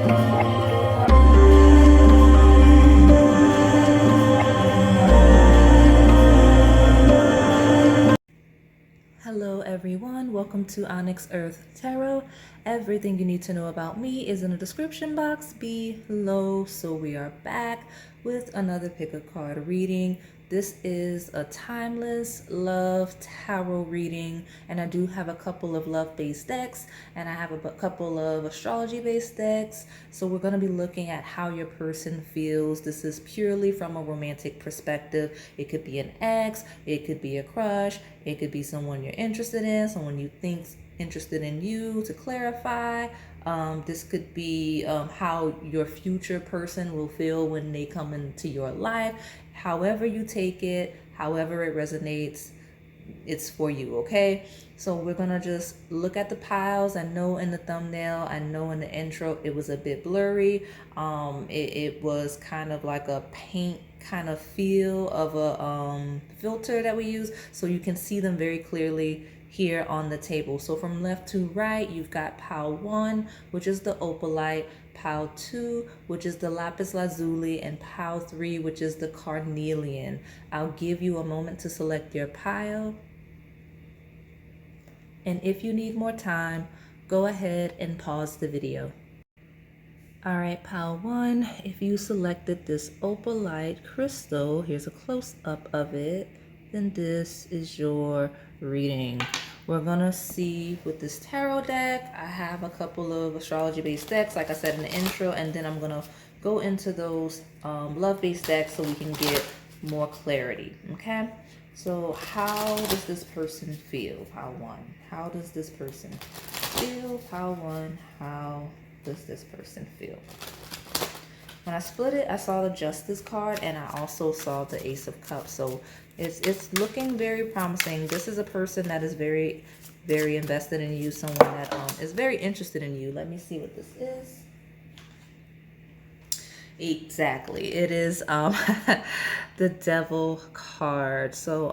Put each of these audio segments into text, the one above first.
Hello everyone, welcome to OnyxEarth Tarot. Everything you need to know about me is in the description box below. So we are back with another pick a card reading. This is a timeless love tarot reading, and I do have a couple of love-based decks, and I have a couple of astrology-based decks. So we're going to be looking at how your person feels. This is purely from a romantic perspective. It could be an ex, it could be a crush, it could be someone you're interested in, someone you think's interested in you, to clarify. This could be how your future person will feel when they come into your life. However you take it, however it resonates, it's for you, okay? So we're gonna just look at the piles. I know in the thumbnail, I know in the intro, it was a bit blurry. It was kind of like a paint kind of feel of a filter that we use, so you can see them very clearly here on the table. So from left to right, you've got pile 1, which is the Opalite, pile 2, which is the Lapis Lazuli, and pile 3, which is the Carnelian. I'll give you a moment to select your pile. And if you need more time, go ahead and pause the video. All right, pile 1, if you selected this Opalite crystal, here's a close-up of it, then this is your reading. We're gonna see with this tarot deck. I have a couple of astrology-based decks, like I said in the intro, and then I'm gonna go into those love-based decks so we can get more clarity, okay? So how does this person feel, pile 1? How does this person feel, pile 1? How does this person feel? When I split it, I saw the Justice card, and I also saw the Ace of Cups. So it's looking very promising. This is a person that is very, very invested in you, someone that is very interested in you. Let me see what this is. Exactly, it is the Devil card. So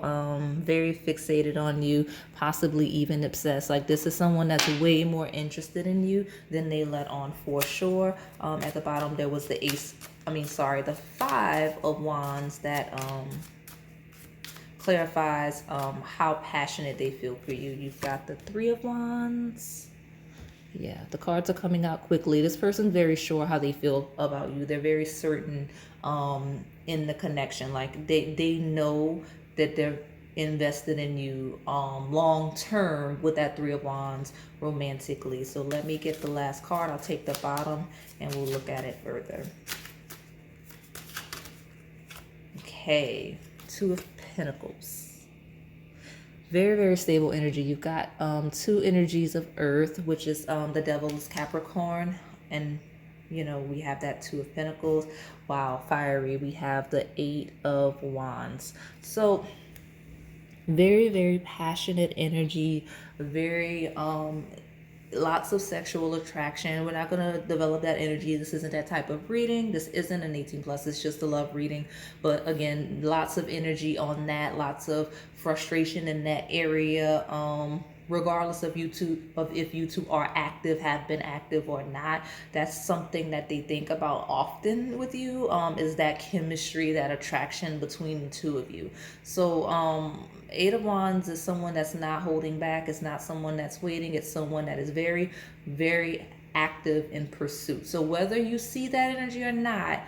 very fixated on you, possibly even obsessed. Like, this is someone that's way more interested in you than they let on, for sure. At the bottom there was the the 5 of Wands that clarifies how passionate they feel for you. You've got the 3 of Wands. Yeah, the cards are coming out quickly. This person's very sure how they feel about you. They're very certain in the connection. Like, they know that they're invested in you long term with that 3 of Wands romantically. So let me get the last card. I'll take the bottom and we'll look at it further. Okay, 2 of Pentacles. Very, very stable energy. You've got 2 energies of Earth, which is the Devil's Capricorn, and you know, we have that 2 of Pentacles. Wow, fiery. We have the 8 of Wands. So very, very passionate energy, very lots of sexual attraction. We're not going to develop that energy. This isn't that type of reading. This isn't an 18+. It's just a love reading. But again, lots of energy on that, lots of frustration in that area, regardless of if you two are active, have been active or not. That's something that they think about often with you, is that chemistry, that attraction between the two of you. So 8 of Wands is someone that's not holding back. It's not someone that's waiting. It's someone that is very, very active in pursuit. So whether you see that energy or not,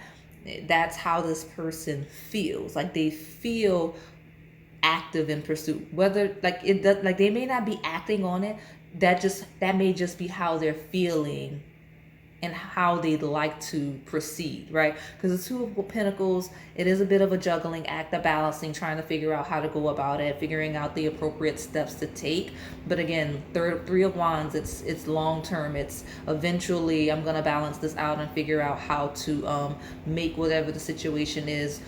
that's how this person feels. Like, they feel active in pursuit. Whether like they may not be acting on it, that may just be how they're feeling and how they'd like to proceed, right? Because the 2 of Pentacles, it is a bit of a juggling act, of balancing, trying to figure out how to go about it, figuring out the appropriate steps to take. But again, 3 of Wands, it's long term. It's eventually, I'm gonna balance this out and figure out how to make whatever the situation is,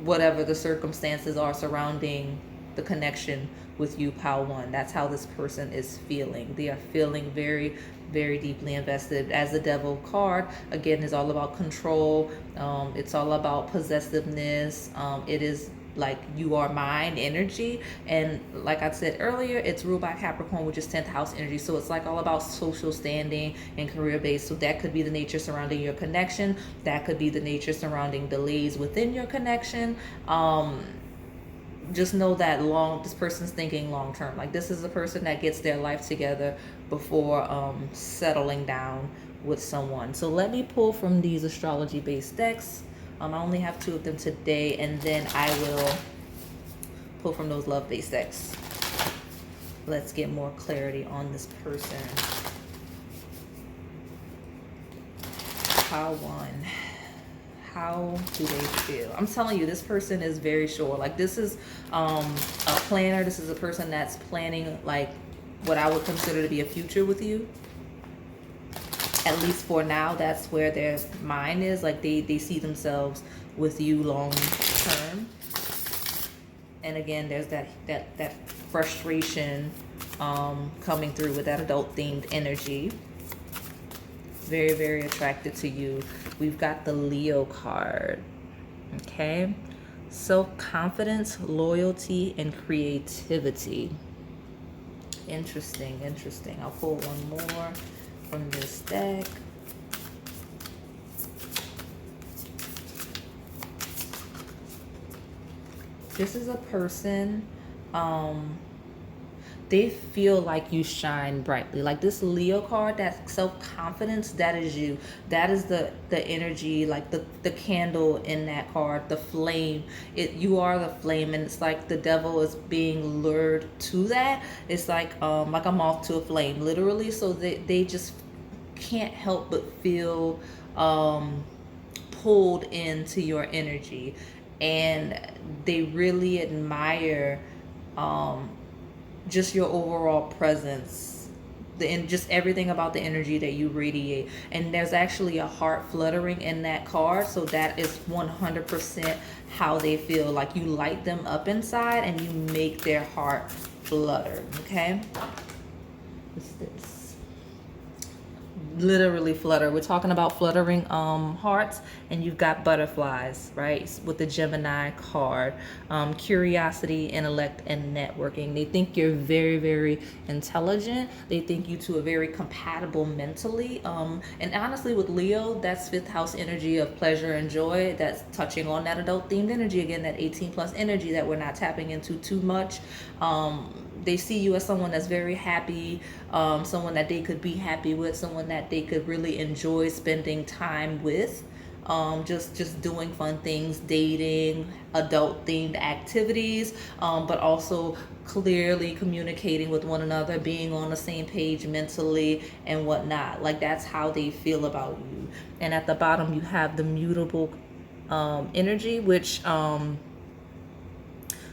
whatever the circumstances are surrounding the connection with you, pile 1. That's how this person is feeling. They are feeling very, very deeply invested. As the Devil card, again, is all about control. It's all about possessiveness. It is like you are mine energy. And like I said earlier, it's ruled by Capricorn, which is 10th house energy. So it's like all about social standing and career based. So that could be the nature surrounding your connection. That could be the nature surrounding delays within your connection. Just know that this person's thinking long term. Like this is a person that gets their life together before settling down with someone. So let me pull from these astrology based decks. I only have 2 of them today, and then I will pull from those love based decks. Let's get more clarity on this person. How do they feel? I'm telling you, this person is very sure. Like this is a planner. This is a person that's planning like what I would consider to be a future with you. At least for now, that's where their mind is. Like they see themselves with you long term. And again, there's that frustration coming through with that adult themed energy. Very, very attracted to you. We've got the Leo card. Okay. Self-confidence, loyalty, and creativity. Interesting, interesting. I'll pull one more from this deck. This is a person, they feel like you shine brightly. Like this Leo card, that self-confidence, that is you. That is the energy, like the candle in that card, the flame. You are the flame, and it's like the devil is being lured to that. It's like a moth to a flame, literally. So they just can't help but feel pulled into your energy, and they really admire just your overall presence, and just everything about the energy that you radiate. And there's actually a heart fluttering in that card, so that is 100% how they feel. Like you light them up inside and you make their heart flutter. Okay, what's this? Literally flutter. We're talking about fluttering hearts, and you've got butterflies, right, with the Gemini card. Curiosity, intellect, and networking. They think you're very, very intelligent. They think you two are very compatible mentally, and honestly with Leo, that's 5th house energy of pleasure and joy. That's touching on that adult themed energy again, that 18 plus energy that we're not tapping into too much. They see you as someone that's very happy, someone that they could be happy with, someone that they could really enjoy spending time with, just doing fun things, dating, adult themed activities, but also clearly communicating with one another, being on the same page mentally and whatnot. Like that's how they feel about you. And at the bottom you have the mutable energy, which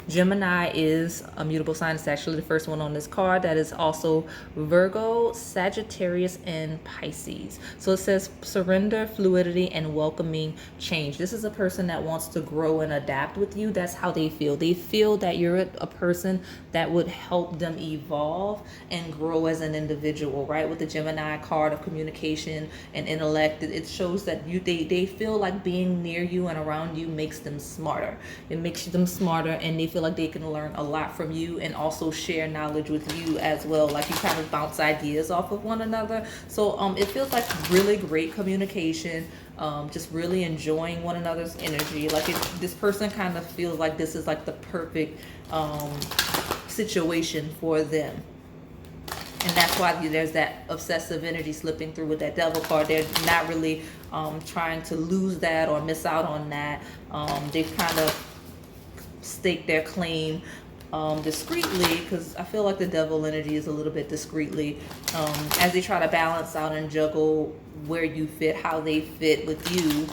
Gemini is a mutable sign. It's actually the first one on this card. That is also Virgo, Sagittarius, and Pisces. So it says surrender, fluidity, and welcoming change. This is a person that wants to grow and adapt with you. That's how they feel. They feel that you're a person that would help them evolve and grow as an individual, right? With the Gemini card of communication and intellect, it shows that they feel like being near you and around you makes them smarter. It makes them smarter, and they feel like they can learn a lot from you and also share knowledge with you as well. Like you kind of bounce ideas off of one another. So it feels like really great communication, just really enjoying one another's energy. Like this person kind of feels like this is like the perfect situation for them. And that's why there's that obsessive energy slipping through with that devil card. They're not really trying to lose that or miss out on that. They've kind of stake their claim discreetly, because I feel like the devil energy is a little bit discreetly, as they try to balance out and juggle where you fit, how they fit with you.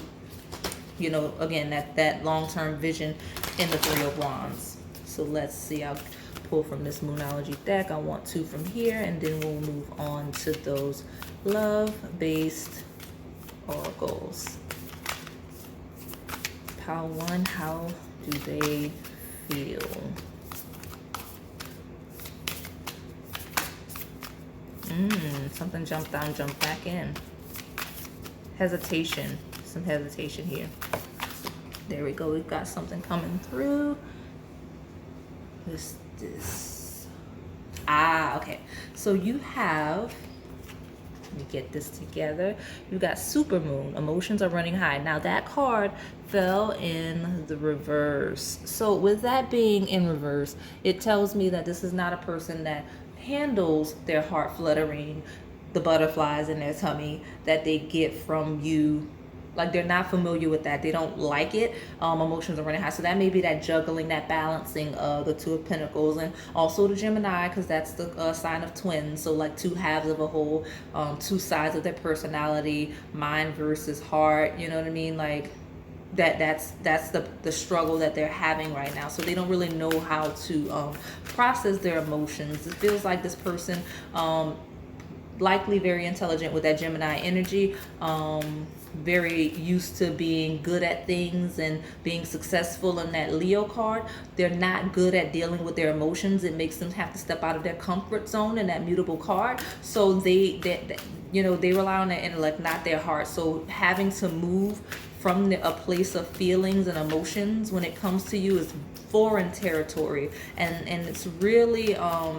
You know, again, that long-term vision in the 3 of Wands. So let's see. I'll pull from this Moonology deck. I want 2 from here, and then we'll move on to those love-based oracles. Pile 1, how do they feel? Something jumped down, jumped back in. Hesitation. Some hesitation here. There we go. We've got something coming through. This. Ah, okay. So you have, let me get this together. You got supermoon. Emotions are running high. Now that card fell in the reverse. So with that being in reverse, it tells me that this is not a person that handles their heart fluttering, the butterflies in their tummy that they get from you. Like they're not familiar with that. They don't like it. Emotions are running high. So that may be that juggling, that balancing of the Two of Pentacles, and also the Gemini, because that's the sign of twins. So like two halves of a whole, two sides of their personality, mind versus heart. You know what I mean? Like that's the struggle that they're having right now. So they don't really know how to process their emotions. It feels like this person, likely very intelligent with that Gemini energy, very used to being good at things and being successful. In that Leo card, they're not good at dealing with their emotions. It makes them have to step out of their comfort zone in that mutable card. So they rely on their intellect, not their heart. So having to move from a place of feelings and emotions when it comes to you is foreign territory, and it's really,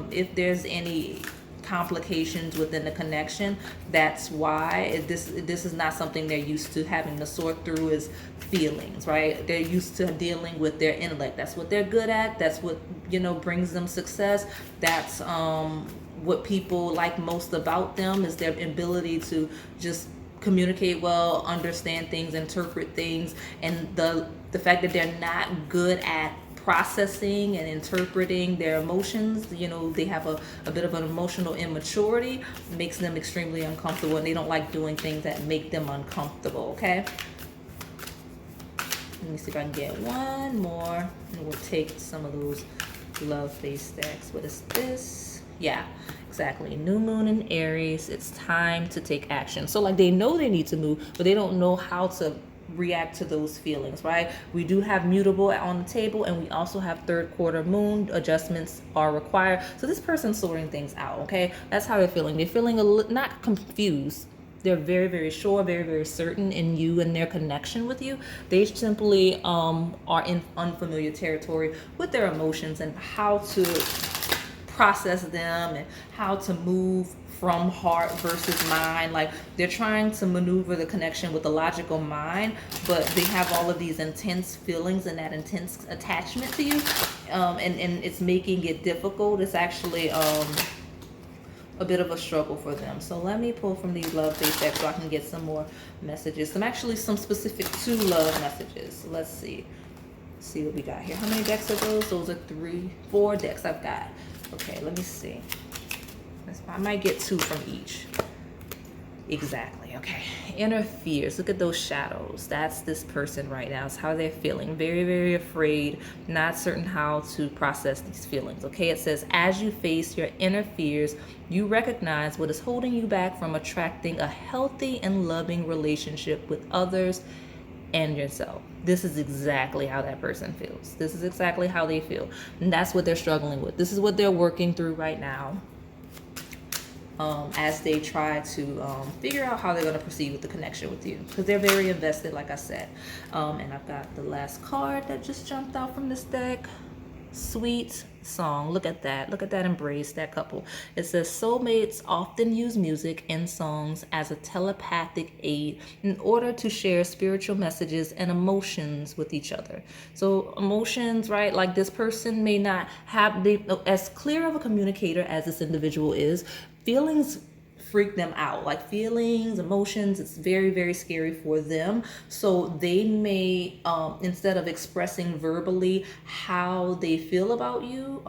if there's any complications within the connection, that's why this is not something they're used to having to sort through, is feelings, right? They're used to dealing with their intellect. That's what they're good at. That's what brings them success. That's what people like most about them, is their ability to just communicate well, understand things, interpret things. And the fact that they're not good at processing and interpreting their emotions, they have a bit of an emotional immaturity, makes them extremely uncomfortable, and they don't like doing things that make them uncomfortable. Okay, let me see if I can get one more, and we'll take some of those love face stacks. What is this? Yeah, exactly. New moon in Aries. It's time to take action. So like they know they need to move, but they don't know how to react to those feelings, right? We do have mutable on the table, and we also have third quarter moon. Adjustments are required. So this person's sorting things out. Okay, that's how they're feeling. They're feeling not confused. They're very, very sure, very, very certain in you and their connection with you. They simply are in unfamiliar territory with their emotions and how to process them and how to move from heart versus mind. Like they're trying to maneuver the connection with the logical mind, but they have all of these intense feelings and that intense attachment to you, and it's making it difficult. It's actually a bit of a struggle for them. So let me pull from these love face decks so I can get some more messages. Some specific to love messages. Let's see what we got here. How many decks are those? Those are 4 decks I've got. Okay, let me see. I might get 2 from each. Exactly. Okay. Inner fears. Look at those shadows. That's this person right now. It's how they're feeling. Very, very afraid, not certain how to process these feelings. Okay. It says, as you face your inner fears, you recognize what is holding you back from attracting a healthy and loving relationship with others and yourself. This is exactly how that person feels. This is exactly how they feel. And that's what they're struggling with. This is what they're working through right now. As they try to figure out how they're going to proceed with the connection with you, because they're very invested, like I said. And I've got the last card that just jumped out from this deck. Sweet song. Look at that embrace, that couple. It says, soulmates often use music and songs as a telepathic aid in order to share spiritual messages and emotions with each other. So emotions, right? Like this person may not have as clear of a communicator as this individual is. Feelings freak them out, like feelings, emotions. It's very, very scary for them. So they may, instead of expressing verbally how they feel about you,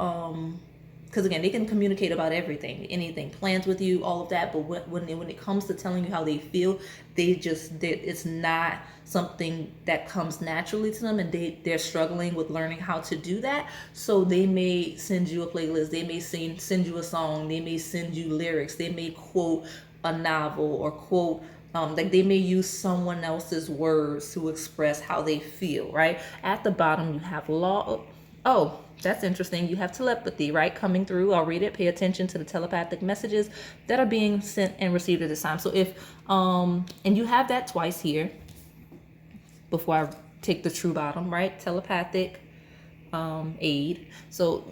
because again, they can communicate about everything, anything, plans with you, all of that. But when it comes to telling you how they feel, it's not something that comes naturally to them, and they're struggling with learning how to do that. So they may send you a playlist, they may send you a song, they may send you lyrics, they may quote a novel or quote, like they may use someone else's words to express how they feel, right? At the bottom, you have law. Oh, that's interesting. You have telepathy, right? Coming through. I'll read it. Pay attention to the telepathic messages that are being sent and received at this time. So if, and you have that twice here before I take the true bottom, right? Telepathic aid. So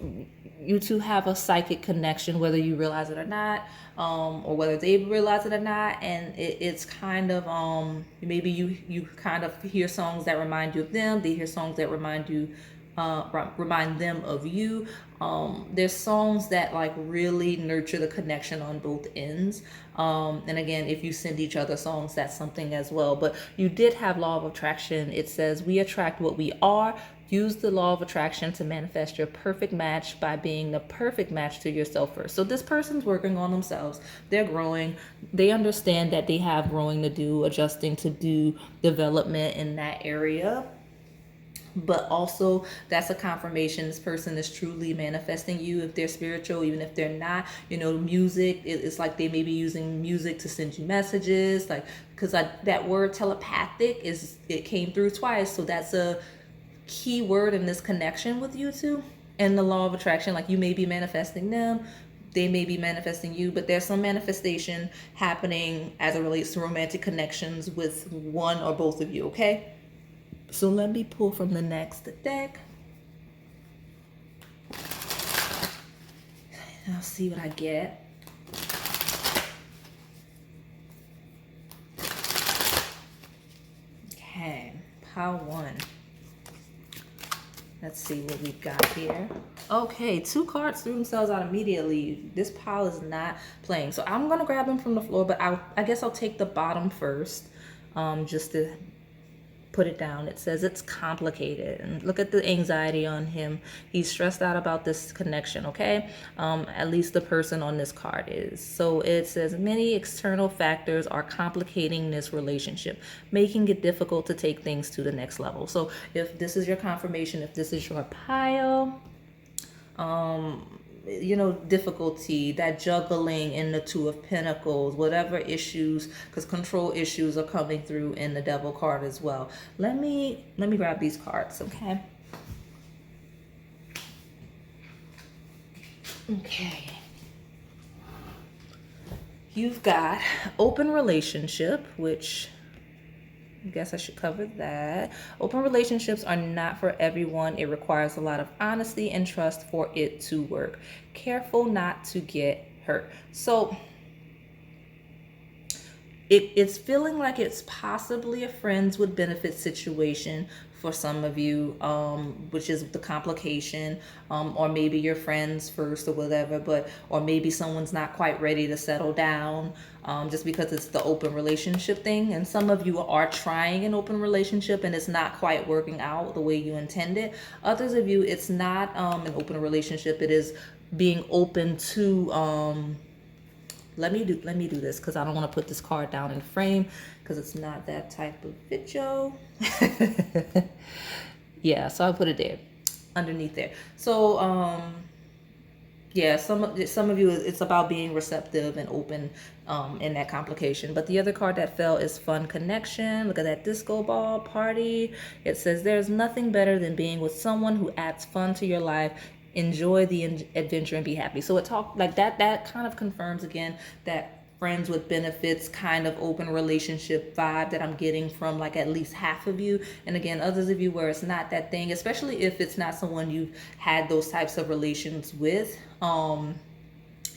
you two have a psychic connection, whether you realize it or not, or whether they realize it or not. And it's kind of maybe you kind of hear songs that remind you of them. They hear songs that remind them of you. There's songs that like really nurture the connection on both ends. And again, if you send each other songs, that's something as well. But you did have law of attraction. It says we attract what we are. Use the law of attraction to manifest your perfect match by being the perfect match to yourself first. So this person's working on themselves. They're growing. They understand that they have growing to do, adjusting to do, development in that area. But also that's a confirmation this person is truly manifesting you if they're spiritual, even if they're not. Music, it's like they may be using music to send you messages, like, because that word telepathic it came through twice, so that's a key word in this connection with you two. And the law of attraction, like you may be manifesting them, they may be manifesting you, but there's some manifestation happening as it relates to romantic connections with one or both of you. Okay, so let me pull from the next deck. I'll see what I get. Okay, pile one. Let's see what we've got here. Okay, 2 cards threw themselves out immediately. This pile is not playing. So I'm going to grab them from the floor, but I guess I'll take the bottom first, just to put it down. It says it's complicated, and look at the anxiety on him. He's stressed out about this connection. Okay, at least the person on this card is. So it says many external factors are complicating this relationship, making it difficult to take things to the next level. So if this is your confirmation, if this is your pile, difficulty, that juggling in the 2 of Pentacles, whatever issues, because control issues are coming through in the Devil card as well. Let me grab these cards. Okay, you've got open relationship, which I guess I should cover that. Open relationships are not for everyone. It requires a lot of honesty and trust for it to work. Careful not to get hurt. So it's feeling like it's possibly a friends with benefit situation for some of you, which is the complication, or maybe you're friends first or whatever, or maybe someone's not quite ready to settle down, just because it's the open relationship thing. And some of you are trying an open relationship and it's not quite working out the way you intended. Others of you, it's not an open relationship. It is being open to let me do this, because I don't want to put this card down in frame because it's not that type of video. Yeah, so I'll put it there underneath there. So yeah, some of you, it's about being receptive and open in that complication. But the other card that fell is fun connection. Look at that disco ball party. It says there's nothing better than being with someone who adds fun to your life. Enjoy the adventure and be happy. So it talked like that kind of confirms again that friends with benefits kind of open relationship vibe that I'm getting from like at least half of you. And again, others of you where it's not that thing, especially if it's not someone you've had those types of relations with.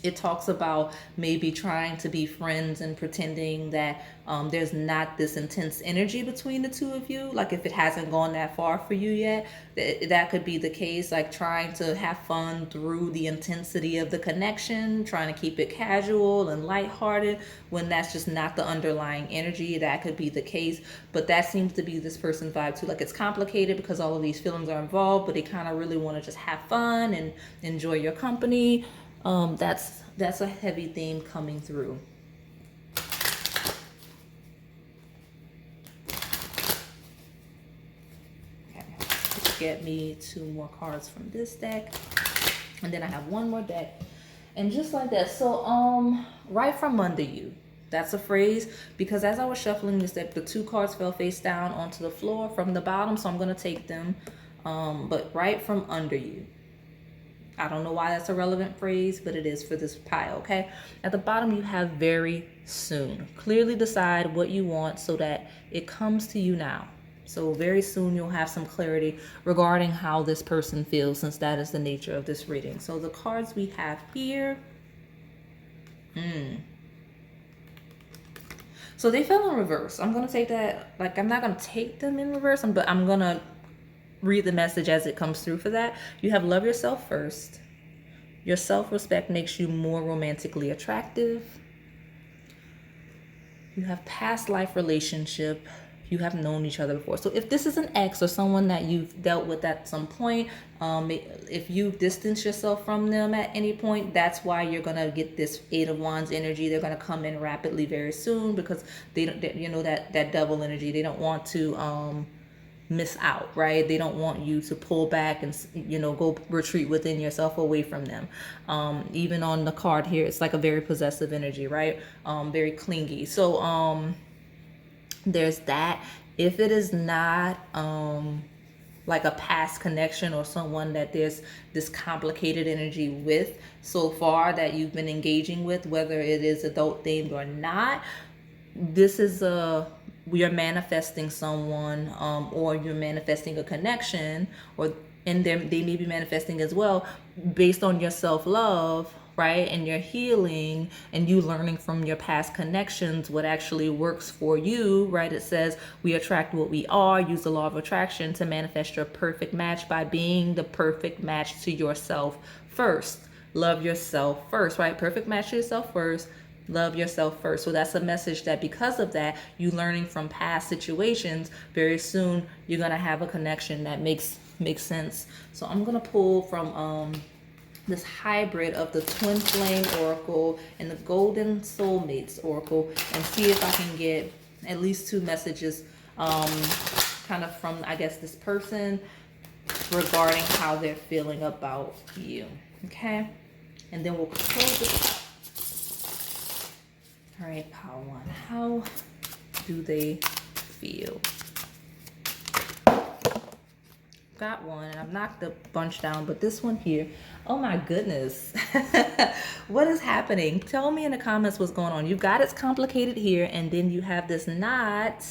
It talks about maybe trying to be friends and pretending that there's not this intense energy between the 2 of you. Like if it hasn't gone that far for you yet, that could be the case. Like trying to have fun through the intensity of the connection, trying to keep it casual and lighthearted when that's just not the underlying energy. That could be the case. But that seems to be this person's vibe too. Like it's complicated because all of these feelings are involved, but they kind of really want to just have fun and enjoy your company. That's a heavy theme coming through. Okay, get me 2 more cards from this deck, and then I have 1 more deck, and just like that. So right from under you, that's a phrase, because as I was shuffling this deck, the 2 cards fell face down onto the floor from the bottom, so I'm gonna take them. But right from under you, I don't know why that's a relevant phrase, but it is for this pile, okay? At the bottom, you have very soon. Clearly decide what you want so that it comes to you now. So very soon you'll have some clarity regarding how this person feels, since that is the nature of this reading. So the cards we have here. So they fell in reverse. I'm going to take that, like, I'm not going to take them in reverse, but I'm going to read the message as it comes through for that. You have love yourself first. Your self-respect makes you more romantically attractive. You have past life relationship. You have known each other before. So if this is an ex or someone that you've dealt with at some point, if you distance yourself from them at any point, that's why you're going to get this Eight of Wands energy. They're going to come in rapidly very soon, because they don't, you know, that devil energy. They don't want to miss out, right? They don't want you to pull back and, you know, go retreat within yourself, away from them. Even on the card here, it's like a very possessive energy, right? Very clingy. So there's that. If it is not like a past connection or someone that there's this complicated energy with so far that you've been engaging with, whether it is adult themed or not, this is you're manifesting someone, or you're manifesting a connection, and they may be manifesting as well based on your self-love, right? And your healing, and you learning from your past connections what actually works for you, right? It says we attract what we are. Use the law of attraction to manifest your perfect match by being the perfect match to yourself first. Love yourself first, right? Perfect match to yourself first. Love yourself first. So that's a message that because of that, you learning from past situations, very soon you're going to have a connection that makes sense. So I'm going to pull from this hybrid of the Twin Flame Oracle and the Golden Soulmates Oracle, and see if I can get at least two messages kind of from, I guess, this person regarding how they're feeling about you. Okay? And then we'll close this up. All right, Power One. How do they feel? Got one, and I've knocked a bunch down, but this one here, oh my goodness. What is happening? Tell me in the comments what's going on. You've got it's complicated here, and then you have this knot,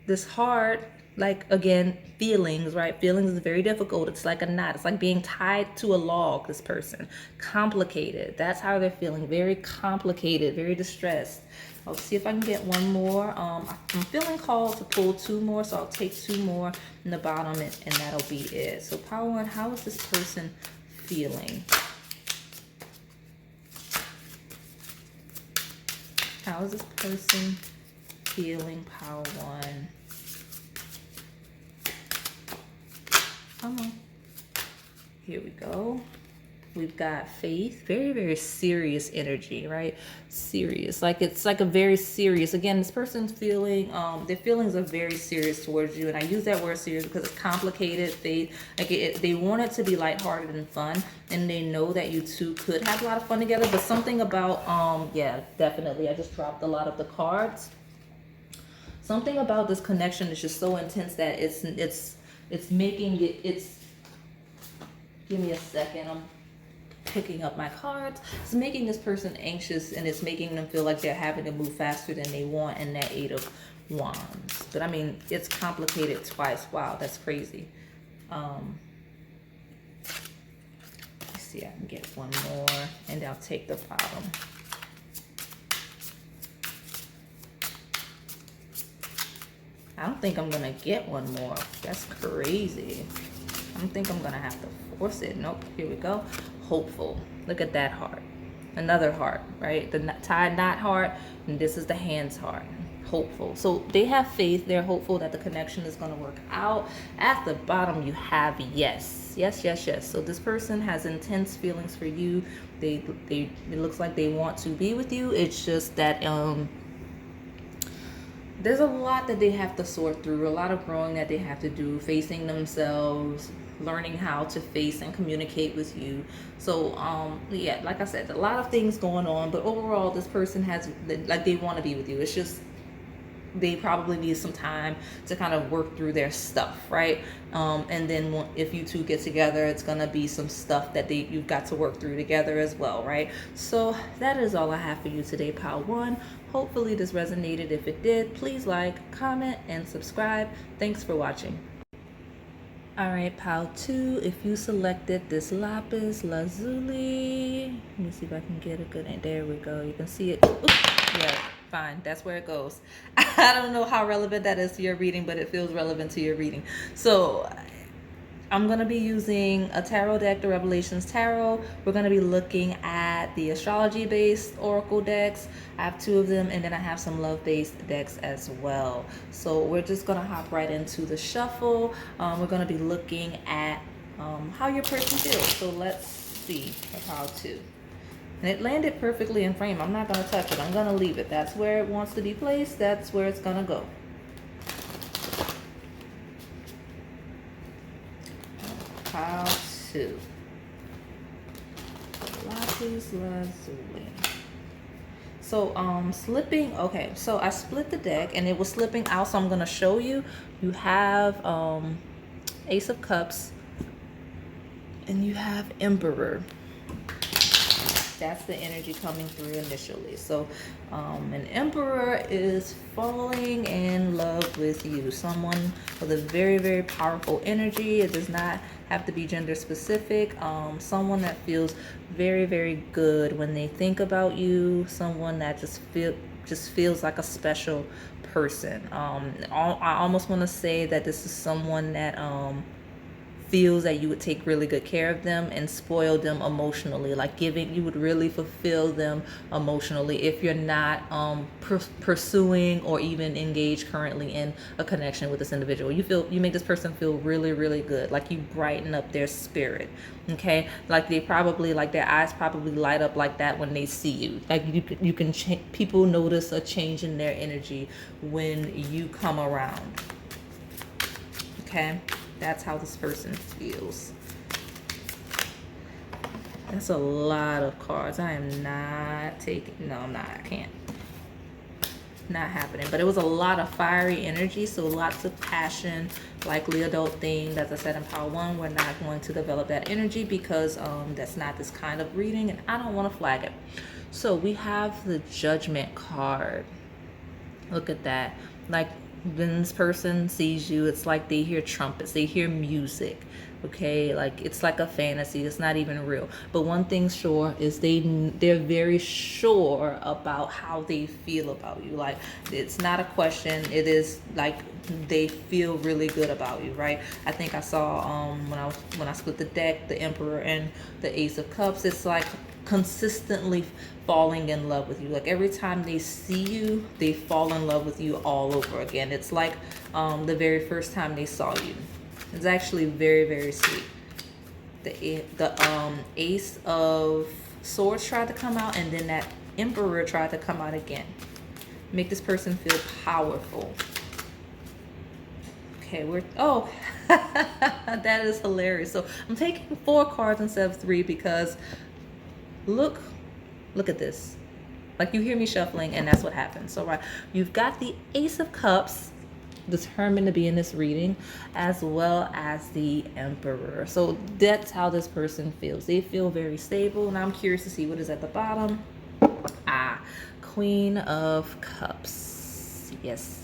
this heart, like, again, feelings, right? Feelings is very difficult. It's like a knot. It's like being tied to a log, this person. Complicated. That's how they're feeling. Very complicated, very distressed. I'll see if I can get one more. I'm feeling called to pull two more, so I'll take two more in the bottom, and that'll be it. So Power One, how is this person feeling? How is this person feeling, Power One? Come on. Here we go. We've got faith. Very, very serious energy, right? Serious. Like, it's like a very serious. Again, this person's feeling, their feelings are very serious towards you. And I use that word serious because it's complicated. Faith. Like, they want it to be lighthearted and fun. And they know that you two could have a lot of fun together. But something about, yeah, definitely. I just dropped a lot of the cards. Something about this connection is just so intense that it's making it, give me a second, I'm picking up my cards. It's making this person anxious, and it's making them feel like they're having to move faster than they want in that Eight of Wands. But I mean, it's complicated twice. Wow, that's crazy. Let's see, I can get one more, and I'll take the bottom. I don't think I'm gonna get one more. That's crazy. I don't think I'm gonna have to force it. Nope. Here we go. Hopeful. Look at that heart. Another heart, right? The tied knot heart, and this is the hands heart. Hopeful. So they have faith. They're hopeful that the connection is gonna work out. At the bottom, you have yes. Yes, yes, yes. So this person has intense feelings for you. It looks like they want to be with you. It's just that there's a lot that they have to sort through, a lot of growing that they have to do, facing themselves, learning how to face and communicate with you. So yeah, like I said, a lot of things going on, but overall this person has, like, they want to be with you. It's just they probably need some time to kind of work through their stuff, right? And then if you two get together, it's gonna be some stuff that you've got to work through together as well, right? So that is all I have for you today, Pile 1. Hopefully this resonated. If it did, please like, comment, and subscribe. Thanks for watching. All right, Pile 2, if you selected this Lapis Lazuli, let me see if I can get a good, there we go. You can see it. Oops, yeah, fine, that's where it goes. I don't know how relevant that is to your reading, but it feels relevant to your reading. So I'm going to be using a tarot deck, the Revelations Tarot. We're going to be looking at the astrology-based oracle decks. I have 2 of them, and then I have some love-based decks as well. So we're just going to hop right into the shuffle. We're going to be looking at how your person feels. So let's see for Pile 2. And it landed perfectly in frame. I'm not going to touch it. I'm going to leave it. That's where it wants to be placed. That's where it's going to go. Pile 2. Lapis Lazuli. So slipping, okay, so I split the deck and it was slipping out, so I'm going to show you. You have Ace of Cups and you have Emperor. That's the energy coming through initially. So an Emperor is falling in love with you. Someone with a very, very powerful energy. It does not have to be gender specific. Someone that feels very, very good when they think about you. Someone that just feels like a special person. I almost want to say that this is someone that feels that you would take really good care of them and spoil them emotionally, like you would really fulfill them emotionally if you're not pursuing or even engaged currently in a connection with this individual. You make this person feel really, really good, like you brighten up their spirit. Okay, like their eyes probably light up like that when they see you. Like you can people notice a change in their energy when you come around. Okay, that's how this person feels. That's a lot of cards. I am not taking, no, I'm not, I can't. Not happening. But it was a lot of fiery energy, so lots of passion, likely adult themed. As I said in Pile 1, we're not going to develop that energy because that's not this kind of reading, and I don't want to flag it. So we have the Judgment card. Look at that. Like, when this person sees you, it's like they hear trumpets, they hear music, okay? Like, it's like a fantasy, it's not even real. But one thing's sure is they're very sure about how they feel about you. Like, it's not a question, it is like they feel really good about you, right? I think I saw when I split the deck, the Emperor and the Ace of Cups, it's like consistently falling in love with you. Like every time they see you, they fall in love with you all over again. It's like the very first time they saw you. It's actually very, very sweet. The Ace of Swords tried to come out, and then that Emperor tried to come out again. Make this person feel powerful. Okay, that is hilarious. So I'm taking 4 cards instead of 3 because look at this. Like, you hear me shuffling and that's what happens. So right, you've got the Ace of Cups determined to be in this reading, as well as the Emperor. So that's how this person feels. They feel very stable, and I'm curious to see what is at the bottom. Queen of Cups. Yes.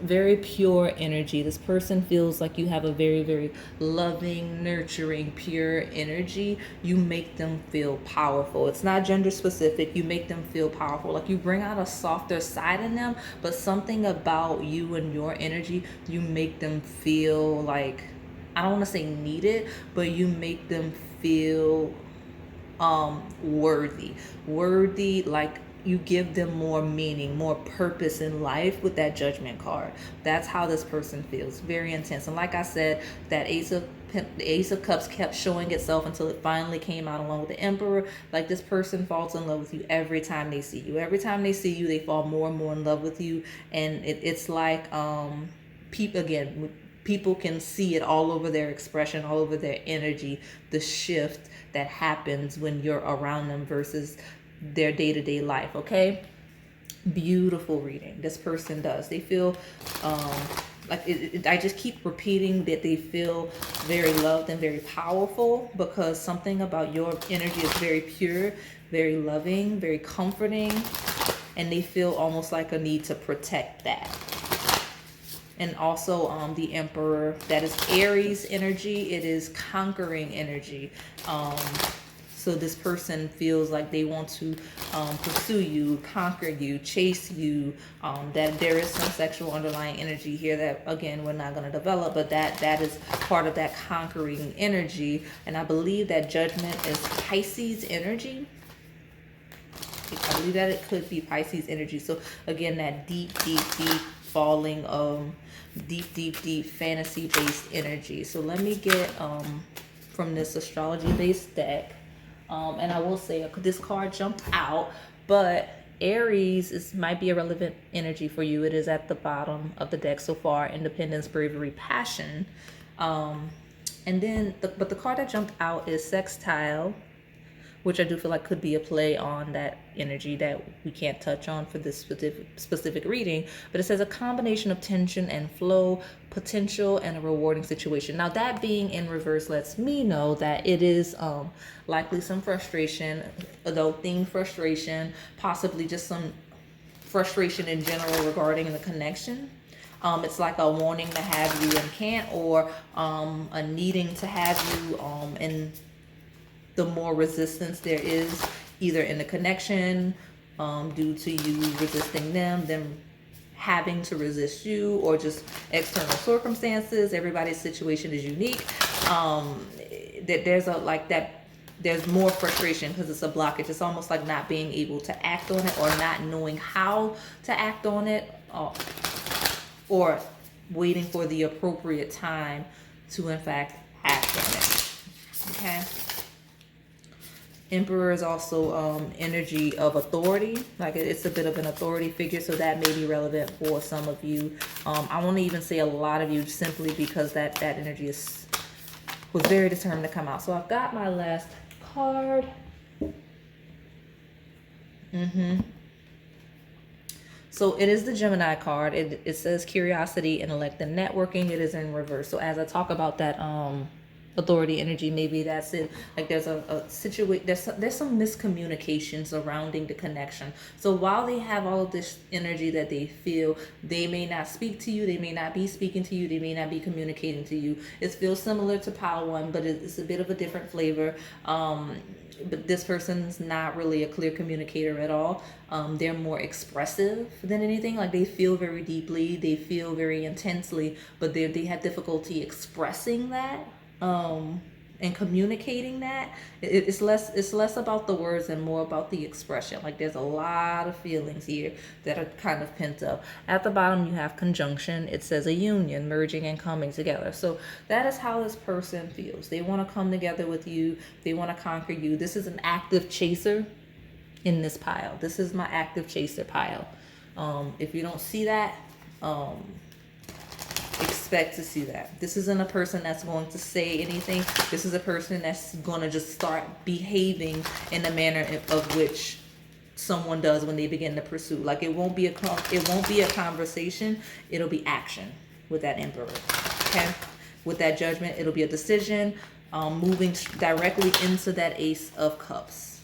Very pure energy. This person feels like you have a very, very loving, nurturing, pure energy. You make them feel powerful. It's not gender specific. You make them feel powerful. Like, you bring out a softer side in them, but something about you and your energy, you make them feel like, I don't want to say needed, but you make them feel worthy, like you give them more meaning, more purpose in life with that Judgment card. That's how this person feels. Very intense. And like I said, that the Ace of Cups kept showing itself until it finally came out along with the Emperor. Like, this person falls in love with you every time they see you. Every time they see you, they fall more and more in love with you. And it's like people can see it all over their expression, all over their energy, the shift that happens when you're around them versus their day-to-day life. Okay, Beautiful reading. This person does. They feel like I just keep repeating that they feel very loved and very powerful, because something about your energy is very pure, very loving, very comforting, and they feel almost like a need to protect that. And also the Emperor, that is Aries energy. It is conquering energy. So this person feels like they want to pursue you, conquer you, chase you. That there is some sexual underlying energy here that, again, we're not going to develop, but that is part of that conquering energy. And I believe that Judgment is Pisces energy. I believe that it could be Pisces energy. So again, that deep falling, deep fantasy-based energy. So let me get from this astrology-based deck. And I will say this card jumped out, but Aries might be a relevant energy for you. It is at the bottom of the deck so far: independence, bravery, passion. And then, but the card that jumped out is Sextile, which I do feel like could be a play on that energy that we can't touch on for this specific reading. But it says a combination of tension and flow, potential, and a rewarding situation. Now, that being in reverse lets me know that it is likely some frustration, adulting frustration, possibly just some frustration in general regarding the connection. It's like a wanting to have you and can't, or a needing to have you, and the more resistance there is either in the connection, due to you resisting them having to resist you, or just external circumstances. Everybody's situation is unique. That there's more frustration because it's a blockage. It's almost like not being able to act on it, or not knowing how to act on it, or waiting for the appropriate time to in fact act on it. Okay. Emperor is also energy of authority. Like it's a bit of an authority figure, so that may be relevant for some of you. I won't even say a lot of you, simply because that energy was very determined to come out. So I've got my last card. So it is the Gemini card. It says curiosity, intellect, and networking. It is in reverse. So as I talk about that authority energy, maybe that's it. Like there's a situation, there's some miscommunication surrounding the connection. So while they have all of this energy that they feel, they may not speak to you, they may not be speaking to you, they may not be communicating to you. It feels similar to Power One, but it's a bit of a different flavor. But this person's not really a clear communicator at all. They're more expressive than anything. Like they feel very deeply, they feel very intensely, but they have difficulty expressing that. And communicating that. It's less about the words and more about the expression. Like there's a lot of feelings here that are kind of pent up. At the bottom you have conjunction. It says a union, merging and coming together. So that is how this person feels. They want to come together with you. They want to conquer you. This is an active chaser in this pile. This is my active chaser pile. If you don't see that, expect to see that. This isn't a person that's going to say anything. This is a person that's going to just start behaving in the manner of which someone does when they begin to pursue. Like it won't be a conversation. It'll be action with that Emperor. Okay, with that Judgment, it'll be a decision, moving directly into that Ace of Cups.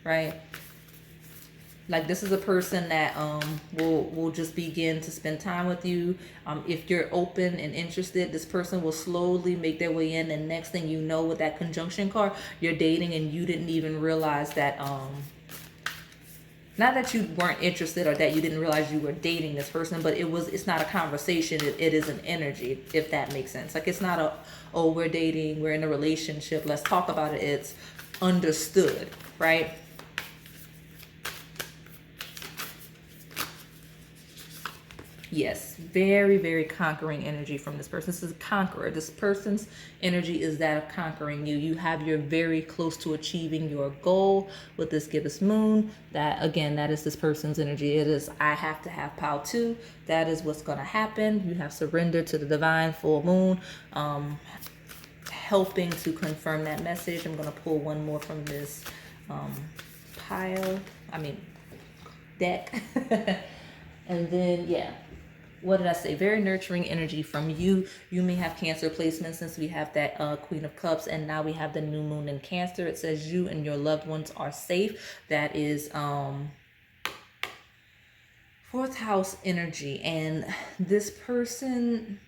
Right. Like this is a person that will just begin to spend time with you. If you're open and interested, this person will slowly make their way in. And next thing you know, with that conjunction card, you're dating and you didn't even realize that, not that you weren't interested or that you didn't realize you were dating this person, but it's not a conversation. It is an energy, if that makes sense. Like it's not oh, we're dating, we're in a relationship, let's talk about it. It's understood, right? Yes, very, very conquering energy from this person. This is a conqueror. This person's energy is that of conquering you. You're very close to achieving your goal with this gibbous moon. That, again, that is this person's energy. It is, I have to have power too. That is what's going to happen. You have surrendered to the divine full moon, helping to confirm that message. I'm going to pull one more from this pile. deck. And then, yeah, what did I say? Very nurturing energy from you. You may have Cancer placement since we have that Queen of Cups, and now we have the new moon in Cancer. It says you and your loved ones are safe. That is fourth house energy. And this person,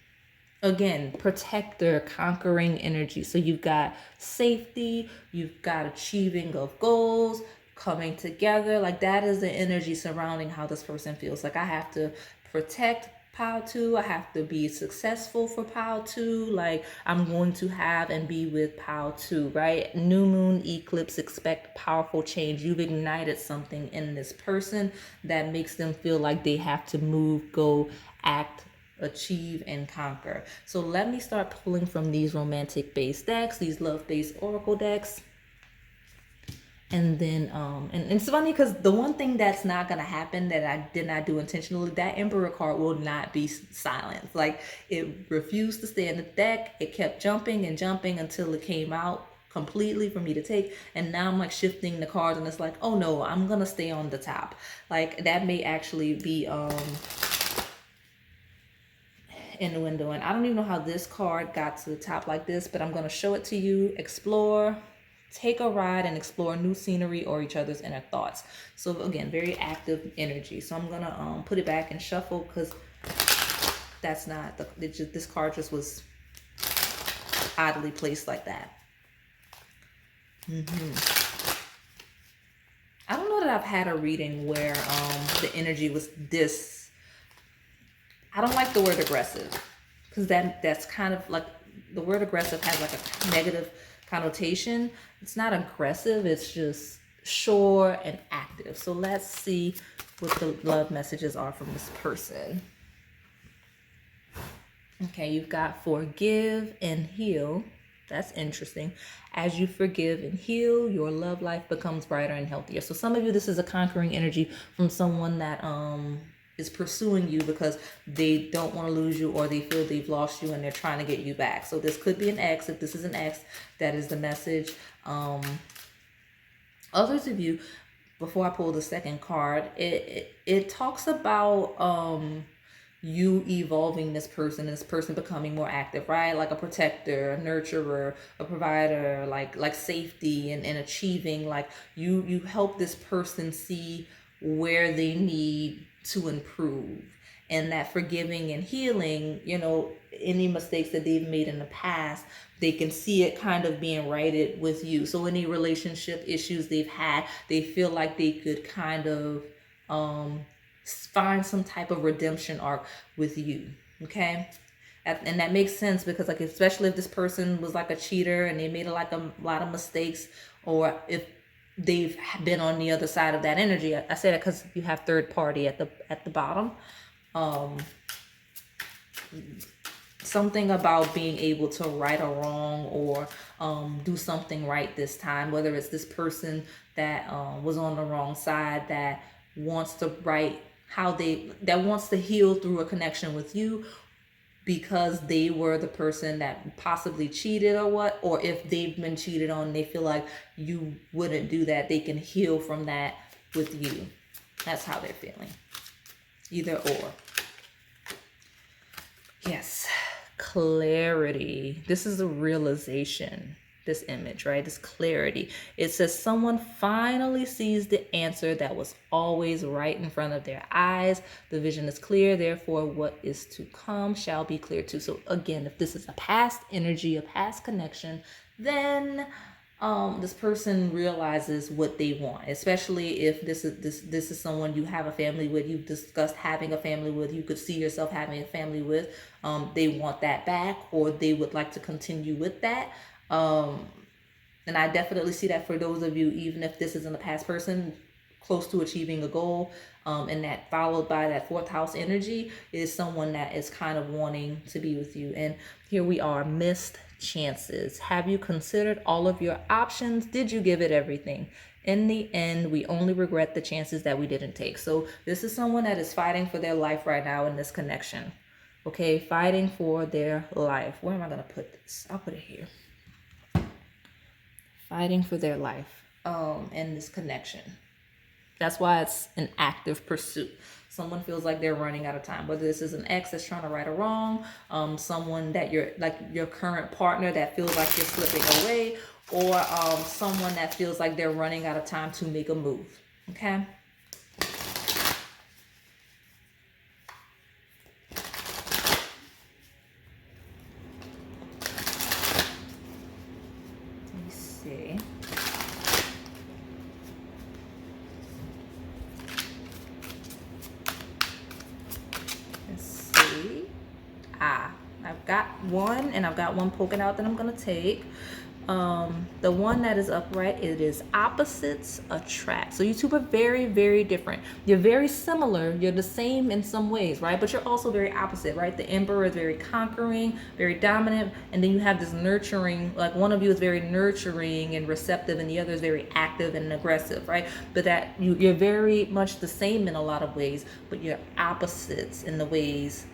again, protector, conquering energy. So you've got safety, you've got achieving of goals, coming together. Like that is the energy surrounding how this person feels. Like I have to protect pile 2, I have to be successful for pile 2, like I'm going to have and be with pile 2, right? New moon, eclipse, expect powerful change. You've ignited something in this person that makes them feel like they have to move, go, act, achieve, and conquer. So let me start pulling from these romantic based decks, these love based oracle decks. And then and it's funny because the one thing that's not gonna happen that I did not do intentionally, that Emperor card will not be silenced. Like it refused to stay in the deck. It kept jumping and jumping until it came out completely for me to take. And now I'm like shifting the cards and it's like, oh no, I'm gonna stay on the top. Like that may actually be in the window. And I don't even know how this card got to the top like this, but I'm gonna show it to you. Explore, take a ride, and explore new scenery or each other's inner thoughts. So again, very active energy. So I'm gonna put it back and shuffle because that's not this card just was oddly placed like that. I don't know that I've had a reading where the energy was this. I don't like the word aggressive because that's kind of like the word aggressive has like a negative connotation. It's not aggressive, it's just sure and active. So let's see what the love messages are from this person. Okay, you've got forgive and heal. That's interesting. As you forgive and heal, your love life becomes brighter and healthier. So some of you, this is a conquering energy from someone that is pursuing you because they don't want to lose you or they feel they've lost you and they're trying to get you back. So this could be an ex. If this is an ex, that is the message. Others of you, before I pull the second card, it talks about you evolving this person becoming more active, right? Like a protector, a nurturer, a provider, like safety and achieving. Like you help this person see where they need to improve. And that forgiving and healing, you know, any mistakes that they've made in the past, they can see it kind of being righted with you. So any relationship issues they've had, they feel like they could kind of find some type of redemption arc with you. Okay, and that makes sense because like especially if this person was like a cheater and they made a lot of mistakes, or if they've been on the other side of that energy. I say that because you have third party at the bottom. Something about being able to right a wrong or do something right this time, whether it's this person that was on the wrong side that wants to right that wants to heal through a connection with you because they were the person that possibly cheated or if they've been cheated on, they feel like you wouldn't do that. They can heal from that with you. That's how they're feeling. Either or. Yes. Clarity. This is a realization. This image, right? This clarity. It says someone finally sees the answer that was always right in front of their eyes. The vision is clear, therefore what is to come shall be clear too. So again, if this is a past energy, a past connection, then this person realizes what they want, especially if this is someone you have a family with, you've discussed having a family with, you could see yourself having a family with. They want that back, or they would like to continue with that. And I definitely see that for those of you, even if this isn't a past person, close to achieving a goal, and that followed by that fourth house energy is someone that is kind of wanting to be with you. And here we are, missed chances. Have you considered all of your options? Did you give it everything? In the end, we only regret the chances that we didn't take. So this is someone that is fighting for their life right now in this connection. Okay, fighting for their life. Where am I going to put this? I'll put it here. Fighting for their life in this connection. That's why it's an active pursuit. Someone feels like they're running out of time, whether this is an ex that's trying to right a wrong, someone that you're like your current partner that feels like you're slipping away, or someone that feels like they're running out of time to make a move. Okay. Let me see. I've got one, and I've got one poking out that I'm gonna take. The one that is upright, it is opposites attract. So you two are very, very different. You're very similar. You're the same in some ways, right? But you're also very opposite, right? The Emperor is very conquering, very dominant, and then you have this nurturing. Like one of you is very nurturing and receptive, and the other is very active and aggressive, right? But that you're very much the same in a lot of ways, but you're opposites in the ways.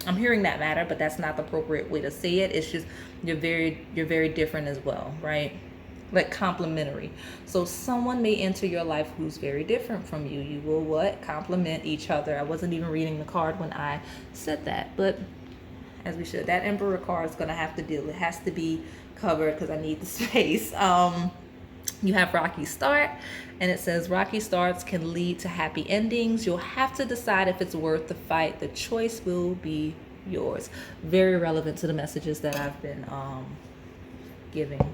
I'm hearing that matter, but that's not the appropriate way to say it. It's just you're very different as well, right? Like complementary. So someone may enter your life who's very different from you. You will what? Complement each other. I wasn't even reading the card when I said that, but as we should. That Emperor card is gonna have to deal. It has to be covered because I need the space. You have rocky start, and it says rocky starts can lead to happy endings. You'll have to decide if it's worth the fight. The choice will be yours. Very relevant to the messages that I've been giving.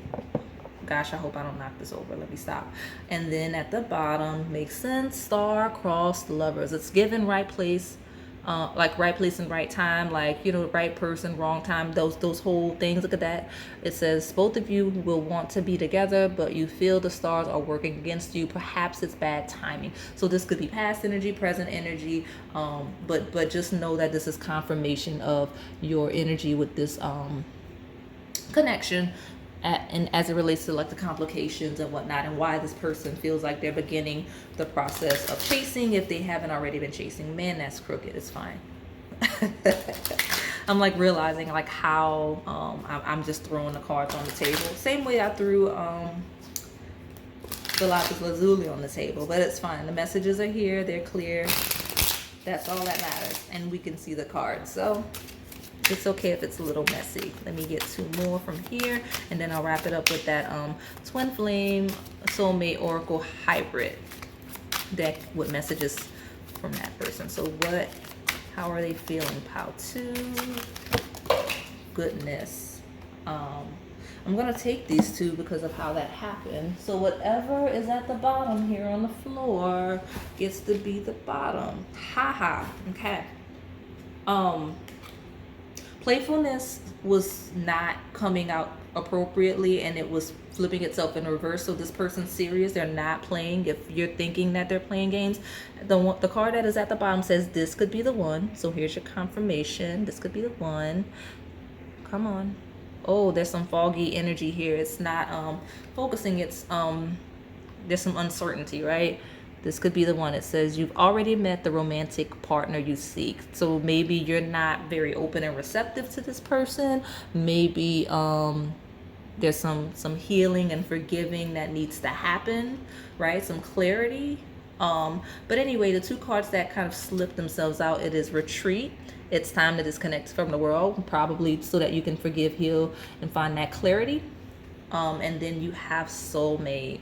Gosh, I hope I don't knock this over. Let me stop. And then at the bottom, makes sense, star-crossed lovers. It's given right place, like right place and right time, like, you know, right person, wrong time, those whole things. Look at that. It says both of you will want to be together, but you feel the stars are working against you. Perhaps it's bad timing. So this could be past energy, present energy, but just know that this is confirmation of your energy with this connection. And as it relates to like the complications and whatnot, and why this person feels like they're beginning the process of chasing if they haven't already been chasing. Man, that's crooked. It's fine. I'm like realizing like how I'm just throwing the cards on the table. Same way I threw the Lapis Lazuli on the table, but it's fine. The messages are here. They're clear. That's all that matters. And we can see the cards. So it's okay if it's a little messy. Let me get two more from here, and then I'll wrap it up with that Twin Flame Soulmate Oracle Hybrid deck with messages from that person. So how are they feeling? Pile 2. Goodness. I'm gonna take these two because of how that happened. So whatever is at the bottom here on the floor gets to be the bottom. Haha. Okay. Playfulness was not coming out appropriately, and it was flipping itself in reverse. So this person's serious. They're not playing. If you're thinking that they're playing games, the card that is at the bottom says this could be the one. So here's your confirmation. This could be the one. Come on. Oh, there's some foggy energy here. It's not focusing. It's there's some uncertainty, right? This could be the one. It says you've already met the romantic partner you seek. So maybe you're not very open and receptive to this person. Maybe there's some healing and forgiving that needs to happen, right? Some clarity. But anyway, the two cards that kind of slip themselves out, it is retreat. It's time to disconnect from the world, probably so that you can forgive, heal, and find that clarity. And then you have soulmate.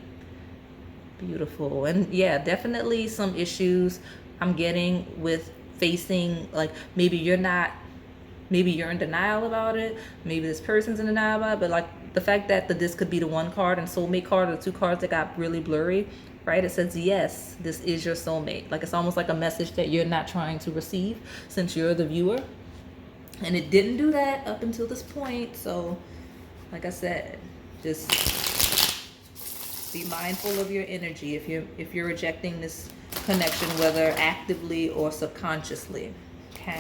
Beautiful. And yeah, definitely some issues I'm getting with facing, like maybe you're in denial about it, maybe this person's in denial about it, but like the fact that this could be the one card and soulmate card are the two cards that got really blurry, right? It says yes, this is your soulmate. Like it's almost like a message that you're not trying to receive since you're the viewer, and it didn't do that up until this point. So like I said, just be mindful of your energy if you're rejecting this connection, whether actively or subconsciously. Okay,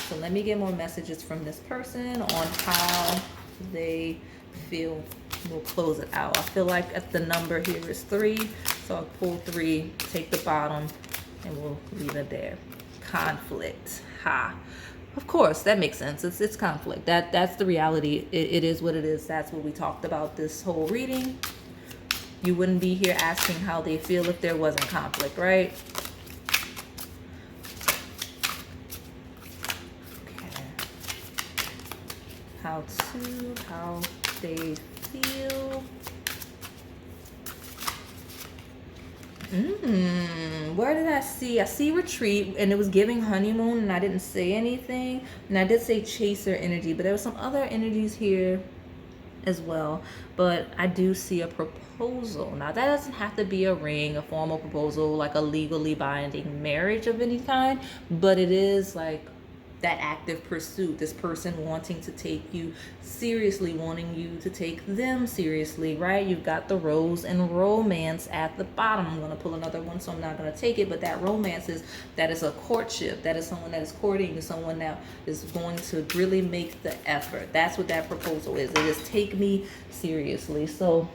so let me get more messages from this person on how they feel. We'll close it out. I feel like at the number here is 3, so I'll pull 3, take the bottom, and we'll leave it there. Conflict. Of course, that makes sense. It's conflict. That's the reality. It is what it is. That's what we talked about this whole reading. You wouldn't be here asking how they feel if there wasn't conflict, right? Okay. How they feel. Where did I see? I see retreat, and it was giving honeymoon, and I didn't say anything. And I did say chaser energy, but there were some other energies here as well. But I do see a proposal. Now, that doesn't have to be a ring, a formal proposal, like a legally binding marriage of any kind, but it is like that active pursuit, this person wanting to take you seriously, wanting you to take them seriously, right? You've got the rose and romance at the bottom. I'm going to pull another one, so I'm not going to take it, but that romance is, that is a courtship. That is someone that is courting, someone that is going to really make the effort. That's what that proposal is. It is take me seriously. So,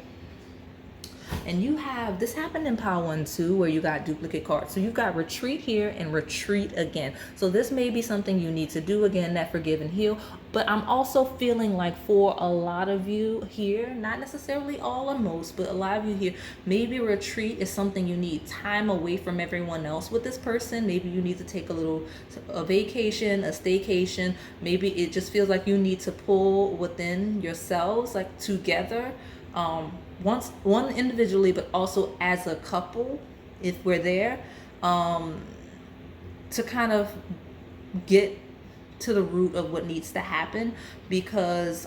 and you have, this happened in pile 1 too, where you got duplicate cards. So you've got retreat here and retreat again. So this may be something you need to do again, that forgive and heal. But I'm also feeling like for a lot of you here, not necessarily all or most, but a lot of you here, maybe retreat is something you need time away from everyone else with this person. Maybe you need to take a vacation, a staycation. Maybe it just feels like you need to pull within yourselves, like together. One individually, but also as a couple, if we're there, to kind of get to the root of what needs to happen, because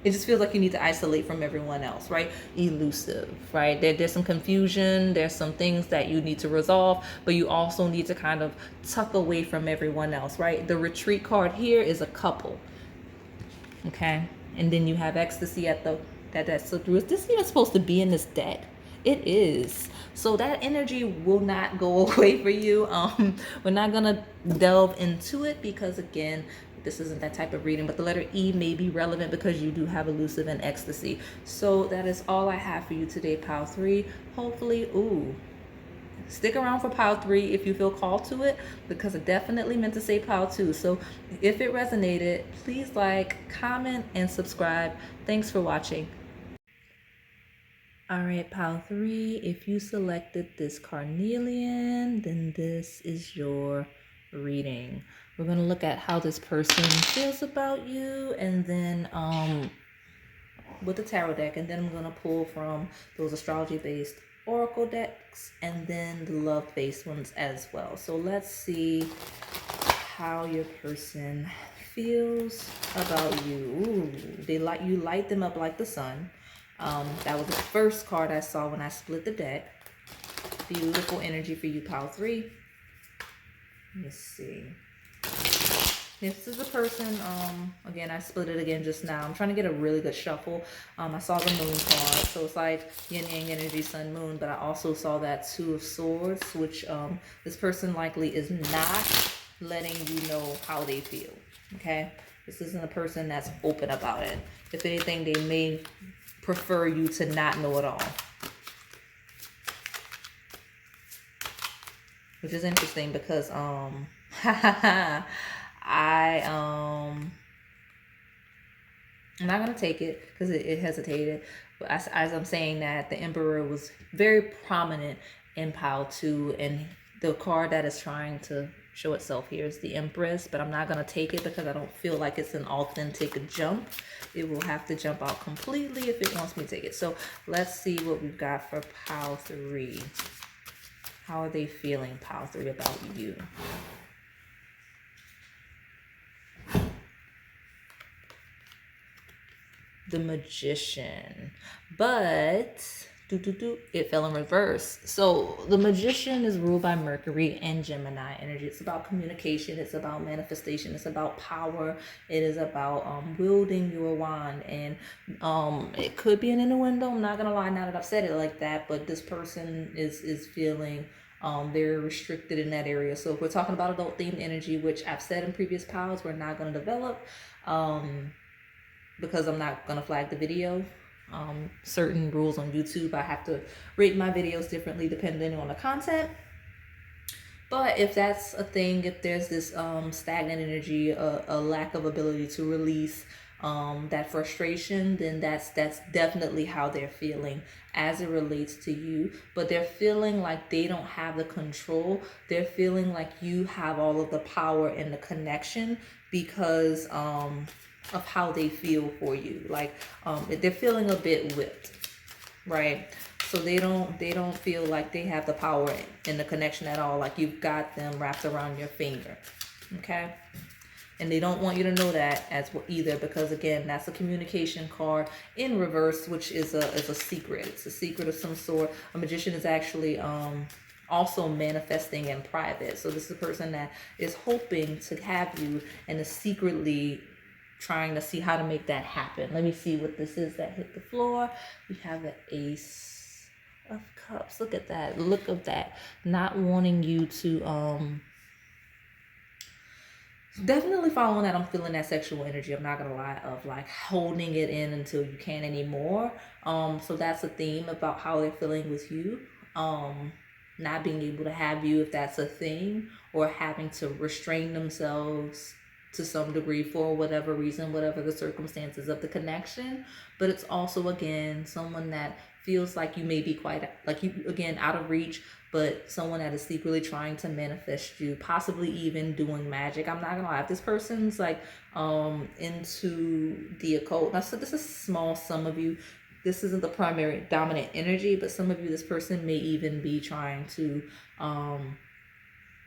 it just feels like you need to isolate from everyone else, right? Elusive, right? There's some confusion, there's some things that you need to resolve, but you also need to kind of tuck away from everyone else, right? The retreat card here is a couple, okay? And then you have ecstasy at the that's so through. Is this even supposed to be in this deck? It is. So that energy will not go away for you. We're not gonna delve into it because again, this isn't that type of reading, but the letter E may be relevant because you do have elusive and ecstasy. So that is all I have for you today, pile 3. Hopefully, stick around for pile 3 if you feel called to it, because I definitely meant to say pile 2. So if it resonated, please like, comment, and subscribe. Thanks for watching. All right, pile 3, if you selected this Carnelian, then this is your reading. We're going to look at how this person feels about you, and then with the tarot deck, and then I'm going to pull from those astrology-based oracle decks, and then the love-based ones as well. So let's see how your person feels about you. Ooh, you light them up like the sun. That was the first card I saw when I split the deck. Beautiful energy for you, pile 3. Let's see. This is a person, again, I split it again just now. I'm trying to get a really good shuffle. I saw the moon card, so it's like yin yang energy, sun, moon, but I also saw that 2 of swords, which this person likely is not letting you know how they feel, okay? This isn't a person that's open about it. If anything, they may prefer you to not know at all. Which is interesting because, I'm not going to take it because it hesitated. But as I'm saying that, the Emperor was very prominent in pile 2, and the card that is trying to show itself here is the Empress, but I'm not going to take it because I don't feel like it's an authentic jump. It will have to jump out completely if it wants me to take it. So let's see what we've got for pile 3. How are they feeling, pile 3, about you? The Magician, but it fell in reverse. So the Magician is ruled by Mercury and Gemini energy. It's about communication, it's about manifestation, it's about power, it is about wielding your wand. And it could be an innuendo, I'm not gonna lie now that I've said it like that, but this person is feeling very restricted in that area. So if we're talking about adult themed energy, which I've said in previous piles we're not going to develop, because I'm not going to flag the video. Certain rules on YouTube, I have to rate my videos differently depending on the content. But if that's a thing, if there's this stagnant energy, a lack of ability to release, that frustration, then that's definitely how they're feeling as it relates to you. But they're feeling like they don't have the control. They're feeling like you have all of the power and the connection because of how they feel for you. Like they're feeling a bit whipped, right? So they don't feel like they have the power and the connection at all. Like you've got them wrapped around your finger, okay? And they don't want you to know that as well either, because again, that's a communication card in reverse, which is a secret. It's a secret of some sort. A magician is actually also manifesting in private. So this is a person that is hoping to have you and is secretly trying to see how to make that happen. Let me see what this is that hit the floor. We have the Ace of Cups. Look at that. Look at that. Not wanting you to definitely following that. I'm feeling that sexual energy, I'm not gonna lie, of like holding it in until you can't anymore. So that's a theme about how they're feeling with you. Not being able to have you, if that's a thing, or having to restrain themselves to some degree for whatever reason, whatever the circumstances of the connection. But it's also, again, someone that feels like you may be quite, like you, again, out of reach, but someone that is secretly trying to manifest you, possibly even doing magic. I'm not gonna lie, if this person's like into the occult, now so this is small, some of you, this isn't the primary dominant energy, but some of you, this person may even be trying to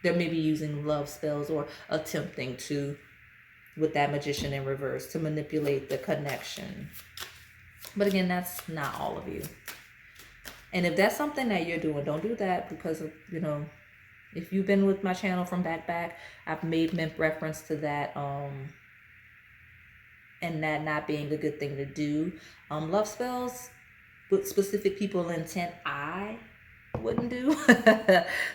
they're maybe using love spells or attempting to, with that Magician in reverse, to manipulate the connection. But again, that's not all of you. And if that's something that you're doing, don't do that, because of, you know, if you've been with my channel from back, I've made reference to that, and that not being a good thing to do. Love spells with specific people intent, I wouldn't do.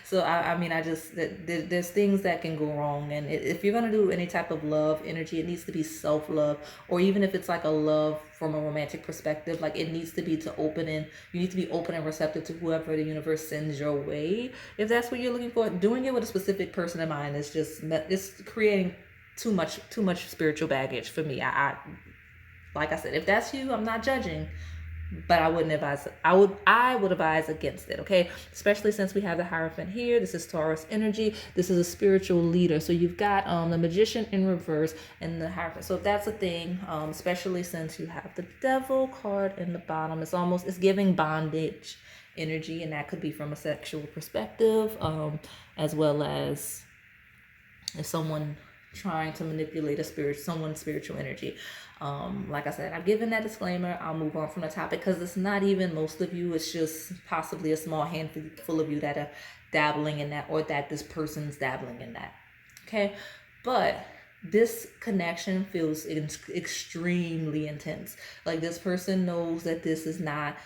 So I mean, I just, there's things that can go wrong. And if you're gonna do any type of love energy, it needs to be self-love, or even if it's like a love from a romantic perspective, like it needs to be to open, and you need to be open and receptive to whoever the universe sends your way. If that's what you're looking for, doing it with a specific person in mind is just, it's creating too much spiritual baggage for me. I like I said, if that's you, I'm not judging, but I wouldn't advise. I would advise against it, okay? Especially since we have the Hierophant here. This is Taurus energy. This is a spiritual leader. So you've got the Magician in reverse and the Hierophant. So if that's a thing, especially since you have the Devil card in the bottom, it's giving bondage energy, and that could be from a sexual perspective, as well as if someone trying to manipulate someone's spiritual energy. Like I said, I've given that disclaimer. I'll move on from the topic, because it's not even most of you. It's just possibly a small handful of you that are dabbling in that, or that this person's dabbling in that. Okay, but this connection feels extremely intense. Like this person knows that this is not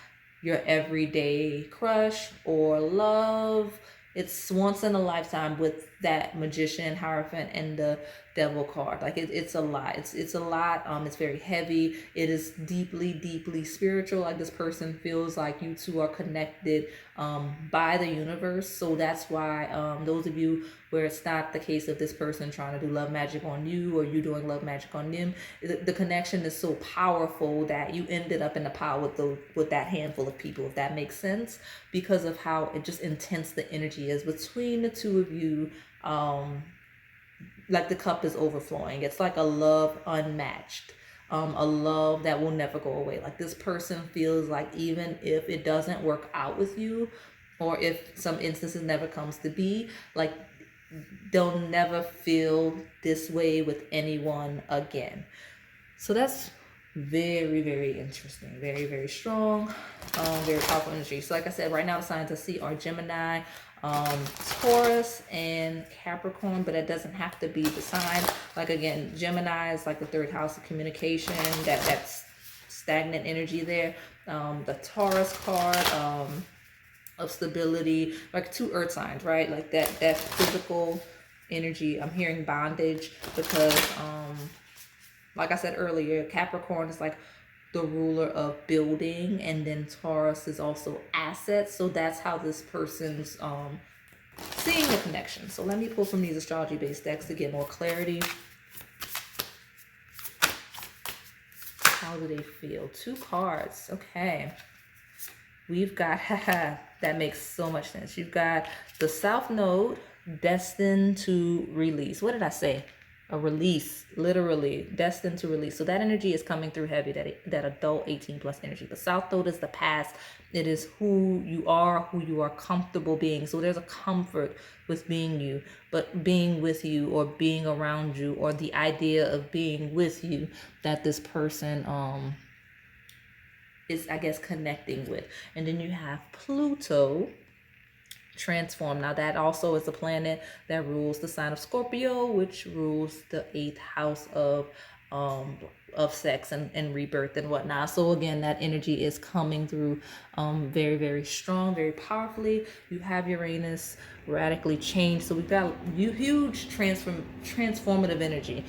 your everyday crush or love. It's once in a lifetime with that Magician, Hierophant, and the Devil card. Like it's a lot. It's a lot. It's very heavy. It is deeply spiritual. Like this person feels like you two are connected by the universe. So that's why those of you where it's not the case of this person trying to do love magic on you, or you doing love magic on them, the connection is so powerful that you ended up in the pile with that handful of people, if that makes sense, because of how it just intense the energy is between the two of you. Like the cup is overflowing. It's like a love unmatched, a love that will never go away. Like this person feels like even if it doesn't work out with you, or if some instances never comes to be, like they'll never feel this way with anyone again. So that's very interesting, very strong, very powerful energy. So like I said, right now the signs I see are Gemini, Taurus, and Capricorn, but it doesn't have to be the sign. Like again, Gemini is like the third house of communication, that's stagnant energy there. The Taurus card, of stability, like two earth signs, right? Like that physical energy. I'm hearing bondage, because like I said earlier, Capricorn is like the ruler of building, and then Taurus is also assets. So that's how this person's seeing the connection. So let me pull from these astrology based decks to get more clarity. How do they feel? 2 cards. Okay. We've got, that makes so much sense. You've got the South Node, destined to release. What did I say? A release, literally destined to release. So that energy is coming through heavy, that adult 18 plus energy. The South Node is the past. It is who you are comfortable being. So there's a comfort with being you, but being with you or being around you, or the idea of being with you, that this person is, I guess, connecting with. And then you have Pluto transform. Now that also is a planet that rules the sign of Scorpio, which rules the 8th house of sex and rebirth and whatnot. So again, that energy is coming through very, very strong, very powerfully. You have Uranus radically changed. So we've got huge transformative energy.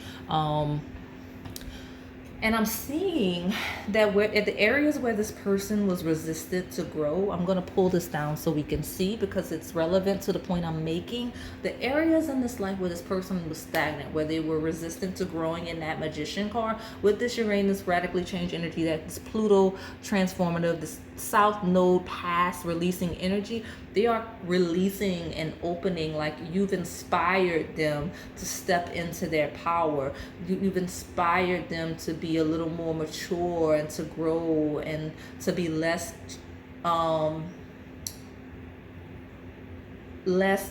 And I'm seeing that we're at the areas where this person was resistant to grow. I'm going to pull this down so we can see, because it's relevant to the point I'm making. The areas in this life where this person was stagnant, where they were resistant to growing, in that Magician card, with this Uranus radically changed energy, that this Pluto transformative, this South Node past releasing energy, they are releasing and opening. Like, you've inspired them to step into their power. You've inspired them to be a little more mature and to grow and to be less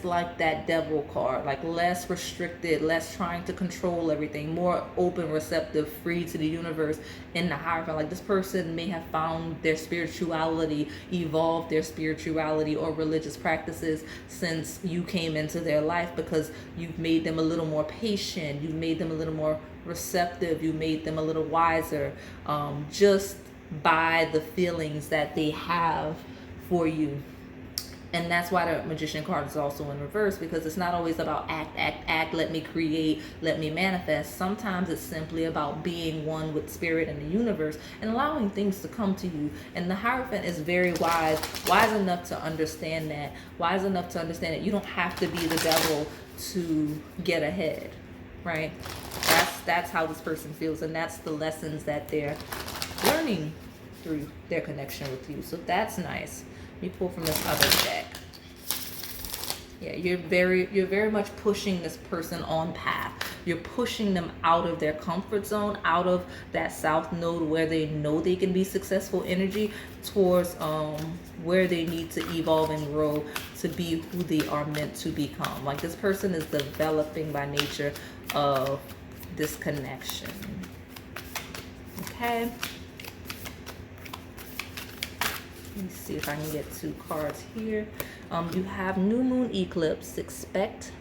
like that devil card, like less restricted, less trying to control everything, more open, receptive, free to the universe in the Hierophant. Like, this person may have found their spirituality, evolved their spirituality or religious practices since you came into their life, because you've made them a little more patient, you've made them a little more receptive, you made them a little wiser, just by the feelings that they have for you. And that's why the Magician card is also in reverse, because it's not always about act, let me create, let me manifest. Sometimes it's simply about being one with spirit and the universe and allowing things to come to you. And the Hierophant is very wise enough to understand that, you don't have to be the devil to get ahead, right? That's how this person feels, and that's the lessons that they're learning through their connection with you. So that's nice. Let me pull from this other deck. Yeah, you're very much pushing this person on path. You're pushing them out of their comfort zone, out of that South Node where they know they can be successful energy, towards where they need to evolve and grow to be who they are meant to become. Like, this person is developing by nature of this connection. Okay. Let me see if I can get 2 cards here. You have New Moon Eclipse. Expect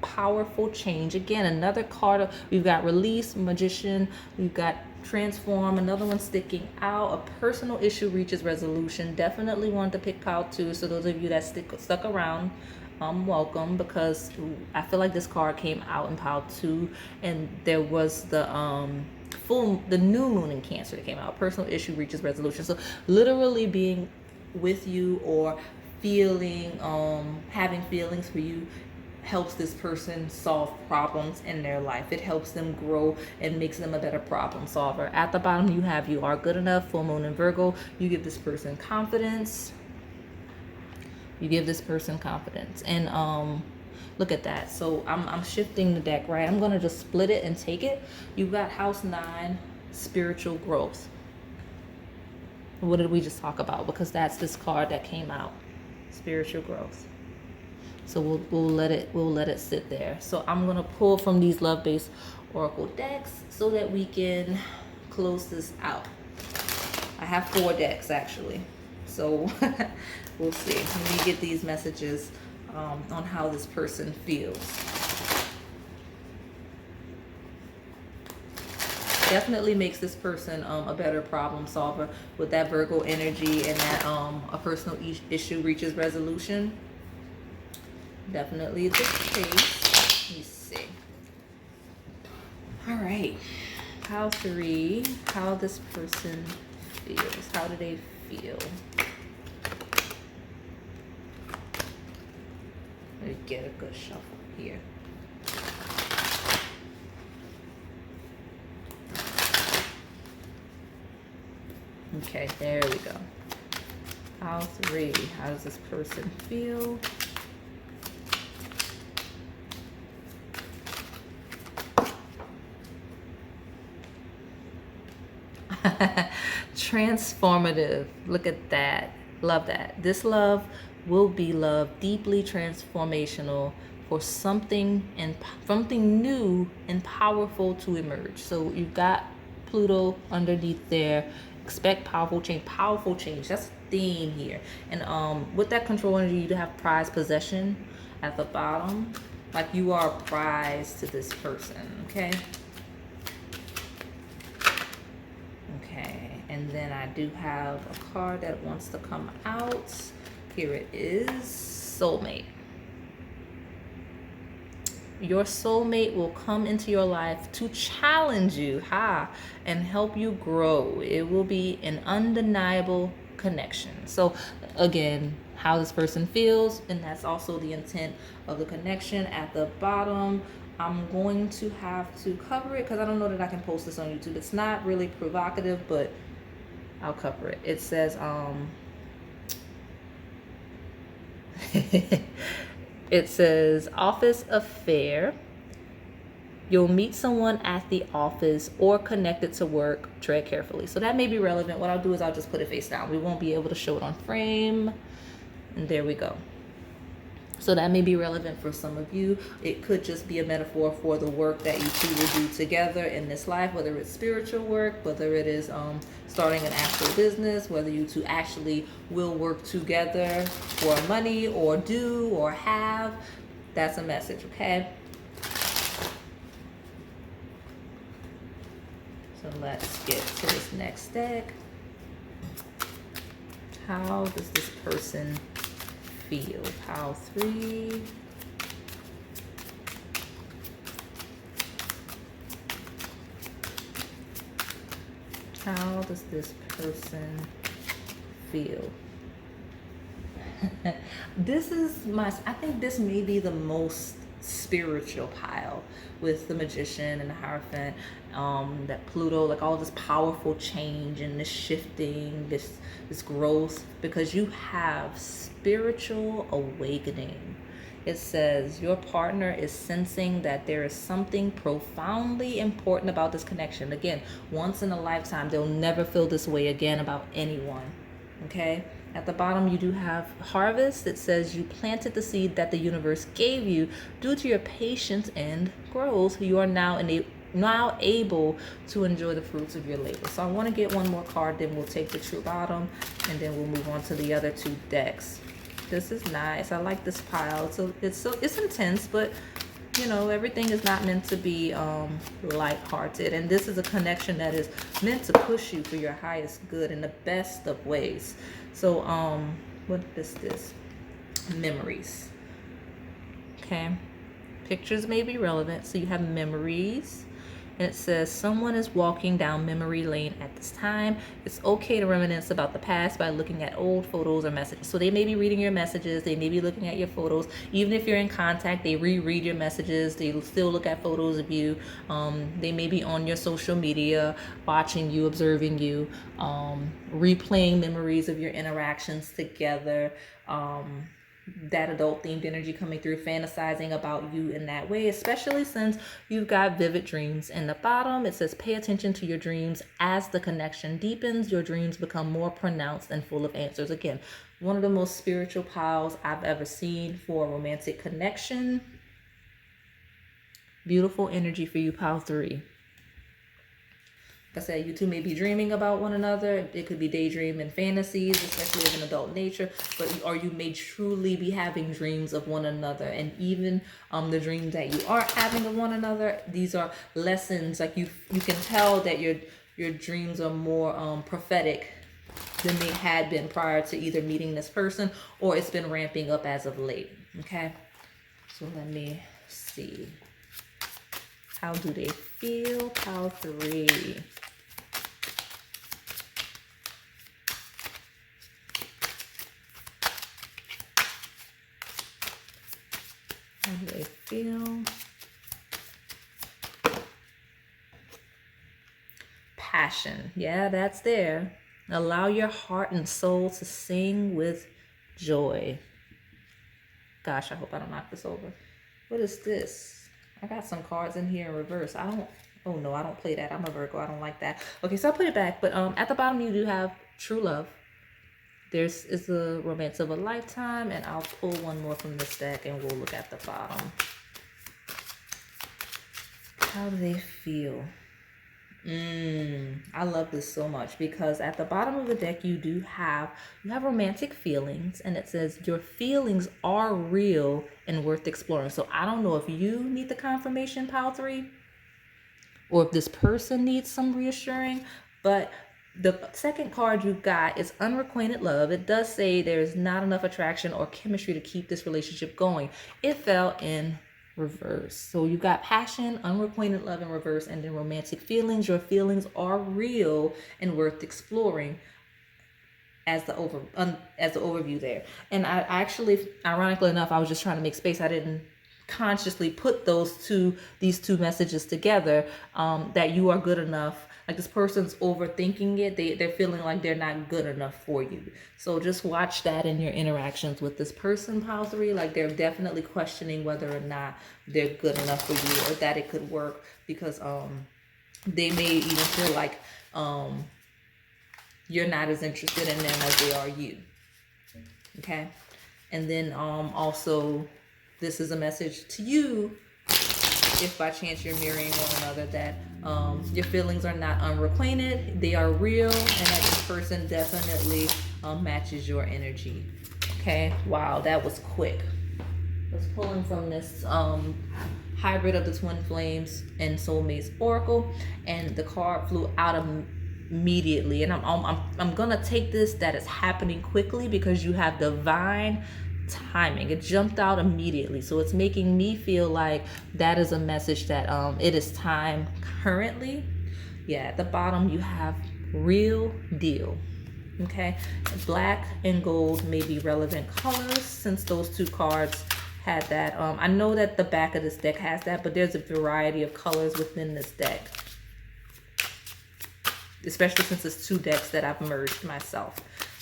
powerful change. Again, another card. We've got Release, Magician. We've got Transform. Another one sticking out. A personal issue reaches resolution. Definitely wanted to pick Pile 2. So those of you that stuck around, welcome, because I feel like this card came out in Pile 2, and there was the new moon in Cancer that came out. Personal issue reaches resolution. So literally being with you or feeling, having feelings for you helps this person solve problems in their life. It helps them grow and makes them a better problem solver. At the bottom, you have You Are Good Enough, full moon in Virgo. You give this person confidence. And look at that. So I'm shifting the deck, right? I'm going to just split it and take it. You've got House 9, spiritual growth. What did we just talk about? Because that's this card that came out, spiritual growth. So we'll let it sit there. So I'm going to pull from these love-based oracle decks so that we can close this out. I have 4 decks actually. So we'll see. Let me get these messages on how this person feels. Definitely makes this person a better problem solver with that Virgo energy, and that a personal issue reaches resolution. Definitely the case. Let me see. All right. Pile 3. How this person feels. How do they feel? Let me get a good shuffle here. Okay, there we go. Pile 3. How does this person feel? Transformative. Look at that. Love that. This love will be love, deeply transformational for something new and powerful to emerge. So you've got Pluto underneath there. Expect powerful change. Powerful change. That's the theme here. And with that control energy, you have prized possession at the bottom. Like you are a prize to this person. Okay. And then I do have a card that wants to come out. Here it is, soulmate. Your soulmate will come into your life to challenge you, and help you grow. It will be an undeniable connection. So again, how this person feels, and that's also the intent of the connection at the bottom. I'm going to have to cover it because I don't know that I can post this on YouTube. It's not really provocative, but I'll cover it. It says, it says office affair. You'll meet someone at the office or connected to work. Tread carefully. So that may be relevant. What I'll do is I'll just put it face down. We won't be able to show it on frame. And there we go. So that may be relevant for some of you. It could just be a metaphor for the work that you two will do together in this life, whether it's spiritual work, whether it is starting an actual business, whether you two actually will work together for money or do or have. That's a message, okay? So let's get to this next deck. How does this person feel? Pile 3. How does this person feel? I think this may be the most spiritual pile with the Magician and the Hierophant, that Pluto, like all this powerful change and this shifting, this growth, because you have spiritual awakening. It says your partner is sensing that there is something profoundly important about this connection. Again, once in a lifetime, they'll never feel this way again about anyone. Okay? At the bottom, you do have harvest. It says you planted the seed that the universe gave you. Due to your patience and growth, you are now able to enjoy the fruits of your labor. So I want to get one more card, then we'll take the true bottom, and then we'll move on to the other 2 decks. This is nice. I like this pile. It's intense, but you know, everything is not meant to be lighthearted. And this is a connection that is meant to push you for your highest good in the best of ways. So, what is this? Memories. Okay. Pictures may be relevant. So you have memories. And it says someone is walking down memory lane at this time. It's okay to reminisce about the past by looking at old photos or messages. So they may be reading your messages. They may be looking at your photos. Even if you're in contact, they reread your messages. They still look at photos of you. They may be on your social media, watching you, observing you, replaying memories of your interactions together. That adult themed energy coming through, fantasizing about you in that way, especially since you've got vivid dreams. In the bottom, it says pay attention to your dreams. As the connection deepens, your dreams become more pronounced and full of answers. Again, one of the most spiritual piles I've ever seen for a romantic connection. Beautiful energy for you, pile 3. Like I said, you two may be dreaming about one another. It could be daydream and fantasies, especially of an adult nature, or you may truly be having dreams of one another. And even the dreams that you are having of one another, these are lessons. Like you can tell that your dreams are more prophetic than they had been prior to either meeting this person, or it's been ramping up as of late. Okay, so let me see. How do they feel? Pile 3. How do they feel? Passion. Yeah, that's there. And allow your heart and soul to sing with joy. Gosh, I hope I don't knock this over. What is this? I got some cards in here in reverse. Oh no, I don't play that. I'm a Virgo. I don't like that. Okay, so I'll put it back. But at the bottom, you do have true love. Is the romance of a lifetime. And I'll pull one more from this deck and we'll look at the bottom. How do they feel? I love this so much because at the bottom of the deck you have romantic feelings, and it says your feelings are real and worth exploring. So I don't know if you need the confirmation, pile 3, or if this person needs some reassuring, but the second card you got is unrequited love. It does say there's not enough attraction or chemistry to keep this relationship going. It fell in reverse. So you got passion, unrequited love in reverse, and then romantic feelings. Your feelings are real and worth exploring as the overview there. And I actually, ironically enough, I was just trying to make space. I didn't consciously put these two messages together, that you are good enough. Like this person's overthinking it. They're feeling like they're not good enough for you. So just watch that in your interactions with this person, pile 3. Like they're definitely questioning whether or not they're good enough for you or that it could work, because they may even feel like you're not as interested in them as they are you. Okay. And then also this is a message to you, if by chance you're mirroring one another, that your feelings are not unrequited, they are real, and that this person definitely matches your energy. Okay, wow, that was quick. I was pulling from this hybrid of the Twin Flames and Soulmates Oracle, and the card flew out immediately. And I'm gonna take this that is happening quickly because you have divine timing. It jumped out immediately, so it's making me feel like that is a message that it is time currently. Yeah, at the bottom you have real deal. Okay, black and gold may be relevant colors since those two cards had that. I know that the back of this deck has that, but there's a variety of colors within this deck, especially since it's two decks that I've merged myself.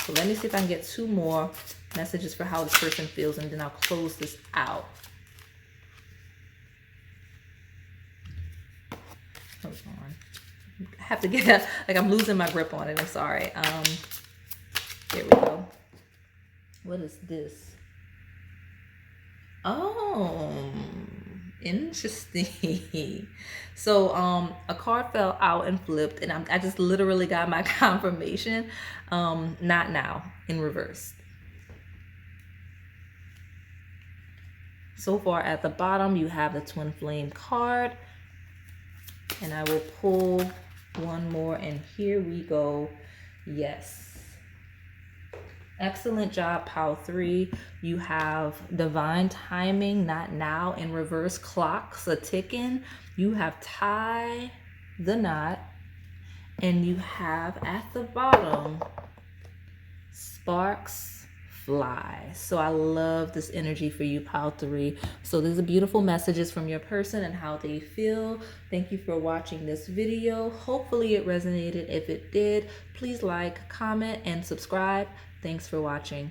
So let me see if I can get two more messages for how this person feels, and then I'll close this out. Hold on. I have to get that, like I'm losing my grip on it. I'm sorry. Here we go. What is this? Oh, interesting. So a card fell out and flipped, and I just literally got my confirmation. Not now, in reverse. So far at the bottom you have the Twin Flame card, and I will pull one more, and here we go. Yes, excellent job, pile 3. You have divine timing, not now, in reverse, clocks a ticking. You have tie the knot, and you have at the bottom sparks fly. So I love this energy for you, pile 3. So these are beautiful messages from your person and how they feel. Thank you for watching this video. Hopefully it resonated. If it did, please like, comment, and subscribe. Thanks for watching.